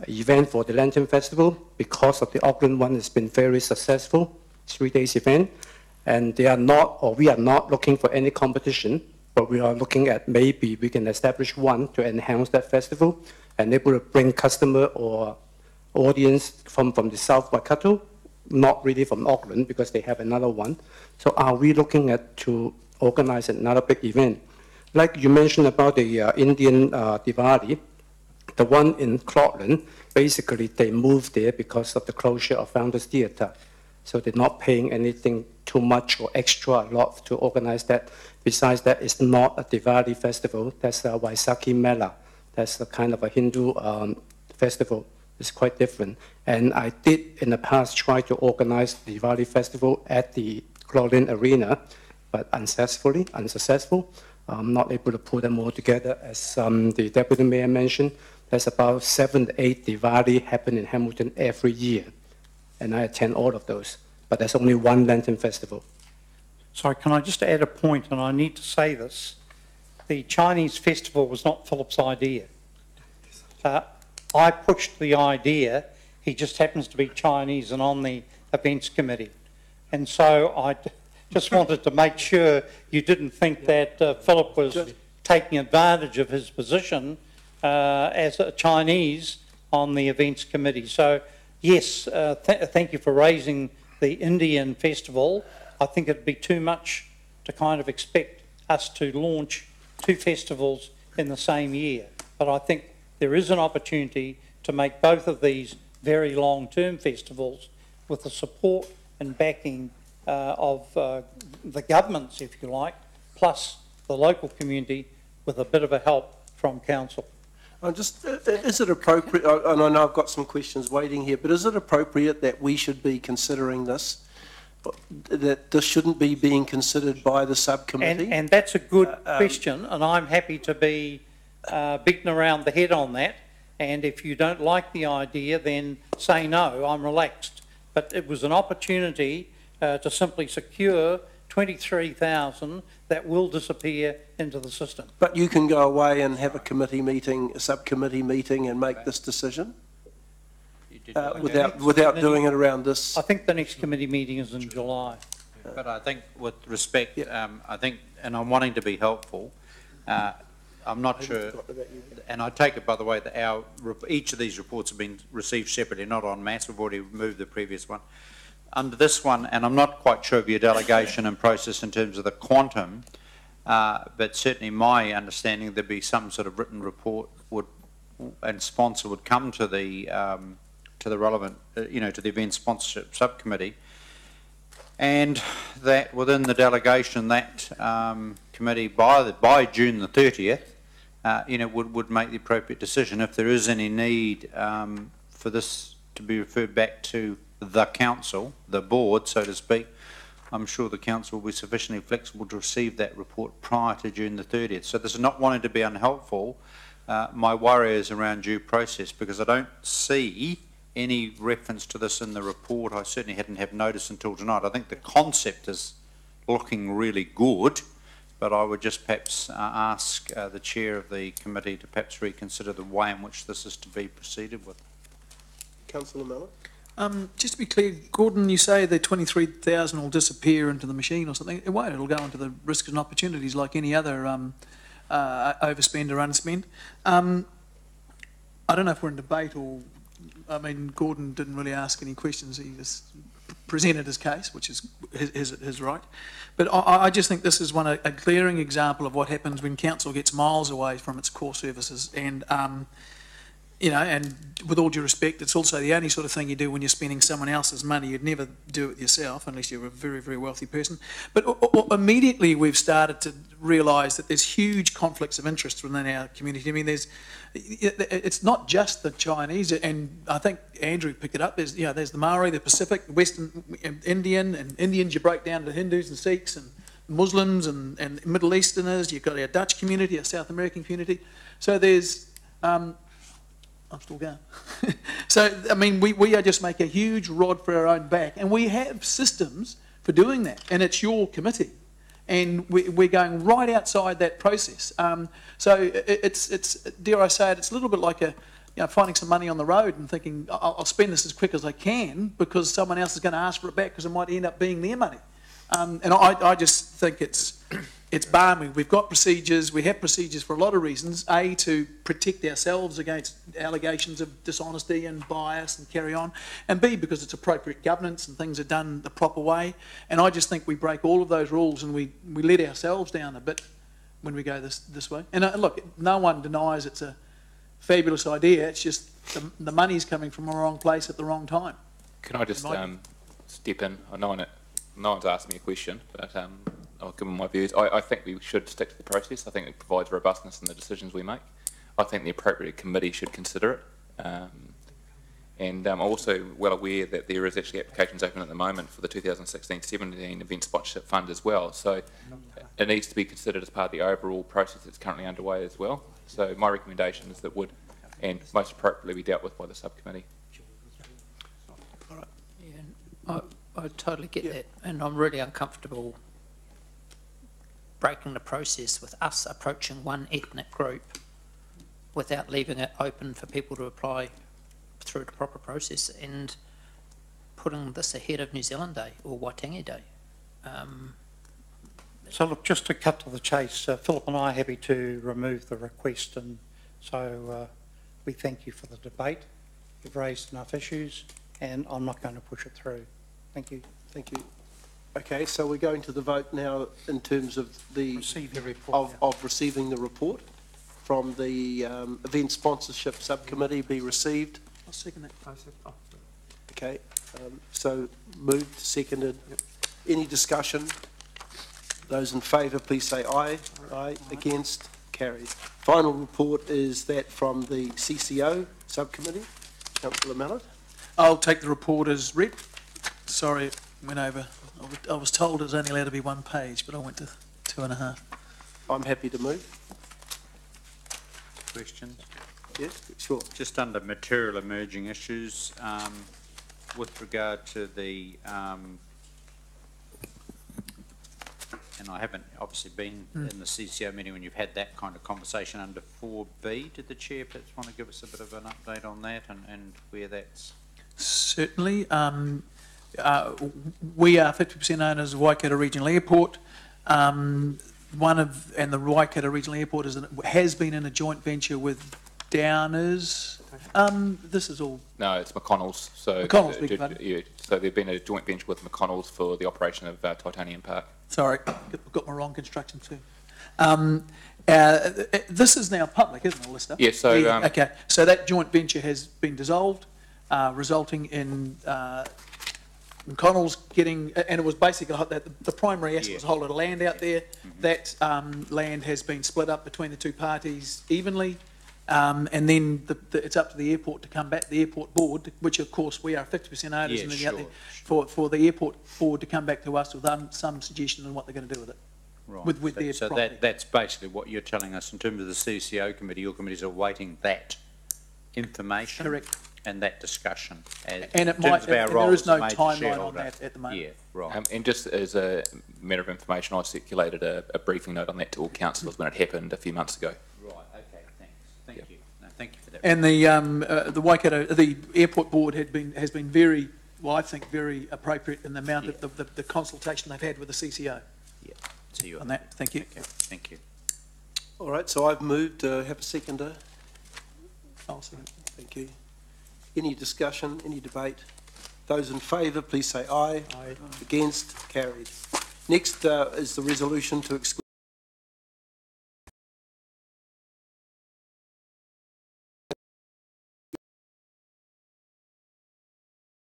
event for the Lantern Festival because of the Auckland one has been very successful, 3 days event. And they are not, or we are not looking for any competition, but we are looking at maybe we can establish one to enhance that festival and able to bring customer or audience from the South Waikato, not really from Auckland because they have another one. So are we looking at to organize another big event? Like you mentioned about the Indian Diwali, the one in Claudeland, basically they moved there because of the closure of Founders Theatre. So they're not paying anything too much or extra a lot to organize that. Besides that, it's not a Diwali festival. That's a Vaisakhi Mela. That's a kind of a Hindu festival. It's quite different. And I did in the past try to organize the Diwali festival at the Claudeland Arena, but unsuccessful. I'm not able to pull them all together. As the Deputy Mayor mentioned, there's about 7 to 8 Diwali happen in Hamilton every year. And I attend all of those. But there's only one Lantern Festival. Sorry, can I just add a point, and I need to say this. The Chinese festival was not Philip's idea. I pushed the idea. He just happens to be Chinese and on the events committee. And so I just wanted to make sure you didn't think that Philip was taking advantage of his position as a Chinese on the events committee. So yes, thank you for raising the Indian festival. I think it'd be too much to kind of expect us to launch 2 festivals in the same year. But I think there is an opportunity to make both of these very long-term festivals with the support and backing of the governments, if you like, plus the local community with a bit of a help from council. Is it appropriate, and I know I've got some questions waiting here, but is it appropriate that we should be considering this, that this shouldn't be being considered by the subcommittee? And that's a good question, and I'm happy to be beaten around the head on that. And if you don't like the idea, then say no, I'm relaxed. But it was an opportunity to simply secure 23,000 that will disappear into the system. But you can go away and have a committee meeting, a subcommittee meeting, and make this decision without doing it around this. I think the next committee meeting is in July. But I think, with respect, I think, and I'm wanting to be helpful. I'm not sure, and I take it, by the way, that each of these reports have been received separately, not en masse. We've already removed the previous one. Under this one, and I'm not quite sure of your delegation and process in terms of the quantum, but certainly my understanding there'd be some sort of written report and sponsor would come to the relevant, to the event sponsorship subcommittee, and that within the delegation, that committee by June the 30th, would make the appropriate decision. If there is any need for this to be referred back to the council, the board, so to speak, I'm sure the council will be sufficiently flexible to receive that report prior to June the 30th. So this is not wanting to be unhelpful. My worry is around due process, because I don't see any reference to this in the report. I certainly hadn't had notice until tonight. I think the concept is looking really good, but I would just perhaps ask the chair of the committee to perhaps reconsider the way in which this is to be proceeded with. Councillor Miller? Just to be clear, Gordon, you say the 23,000 will disappear into the machine or something. It won't. It'll go into the risks and opportunities like any other overspend or unspend. I don't know if we're in debate or... I mean, Gordon didn't really ask any questions. He just presented his case, which is his right. But I just think this is a glaring example of what happens when council gets miles away from its core services. And, you know, and with all due respect, it's also the only sort of thing you do when you're spending someone else's money. You'd never do it yourself unless you're a very, very wealthy person. But immediately we've started to realise that there's huge conflicts of interest within our community. I mean, it's not just the Chinese, and I think Andrew picked it up. There's the Maori, the Pacific, Western Indian, and Indians you break down to Hindus and Sikhs and Muslims and Middle Easterners. You've got our Dutch community, our South American community. So there's I'm still going. So, I mean, we are just making a huge rod for our own back, and we have systems for doing that, and it's your committee, and we're going right outside that process. So it's dare I say it, it's a little bit like finding some money on the road and thinking, I'll spend this as quick as I can because someone else is going to ask for it back because it might end up being their money. And I just think it's balmy. We've got procedures. We have procedures for a lot of reasons. A, to protect ourselves against allegations of dishonesty and bias and carry on. And B, because it's appropriate governance and things are done the proper way. And I just think we break all of those rules and we let ourselves down a bit when we go this way. And look, no one denies it's a fabulous idea. It's just the money's coming from the wrong place at the wrong time. Can I just step in? No one's asked me a question, but I'll give them my views. I think we should stick to the process. I think it provides robustness in the decisions we make. I think the appropriate committee should consider it. And I'm also well aware that there is actually applications open at the moment for the 2016-17 event sponsorship fund as well. So it needs to be considered as part of the overall process that's currently underway as well. So my recommendation is that would, and most appropriately, be dealt with by the subcommittee. Yeah, I totally get that, and I'm really uncomfortable breaking the process with us approaching one ethnic group without leaving it open for people to apply through the proper process and putting this ahead of New Zealand Day or Waitangi Day. So look, just to cut to the chase, Philip and I are happy to remove the request, and so we thank you for the debate. You've raised enough issues, and I'm not going to push it through. Thank you. Thank you. Okay, so we're going to the vote now in terms of the of receiving the report from the event sponsorship subcommittee be received. I'll second that. Okay, so moved, seconded. Yep. Any discussion? Those in favour, please say aye. Aye. Against? Carried. Final report is that from the CCO subcommittee. Councillor Mallett. I'll take the report as read. Sorry, it went over. I was told it was only allowed to be one page, but I went to 2.5. I'm happy to move. Questions? Yes, sure. Just under material emerging issues, with regard to the, and I haven't obviously been in the CCO meeting when you've had that kind of conversation under 4B. Did the Chair perhaps want to give us a bit of an update on that and where that's? Certainly. We are 50% owners of Waikato Regional Airport. And the Waikato Regional Airport has been in a joint venture with Downers. This is all. No, it's McConnell's. So so there's been a joint venture with McConnell's for the operation of Titanium Park. Sorry, got my wrong construction too. This is now public, isn't it, all this stuff? Yes. So okay. So that joint venture has been dissolved, resulting in McConnell's getting, and it was basically the primary asset was a whole lot of land out there. That land has been split up between the two parties evenly, and then it's up to the airport to come back, the airport board, which of course we are 50% owners, and then out there for the airport board to come back to us with some suggestion on what they're going to do with it. Right. With their so property. that's basically what you're telling us in terms of the CCO committee. Your committees are awaiting that information. Correct. And that discussion. And it might, and there is no timeline on that at the moment. Yeah, right. And just as a matter of information, I circulated a briefing note on that to all councillors when it happened a few months ago. Right. Okay. Thanks. Thank you. No, thank you for that. And the Waikato, the airport board has been very, well, I think very appropriate in the amount of the consultation they've had with the CCO. Yeah. See you on that. Thank you. Okay. Thank you. All right. So I've moved. Have a seconder. I'll second. Thank you. Any discussion, any debate? Those in favour, please say aye. Aye. Against? Carried. Next is the resolution to exclude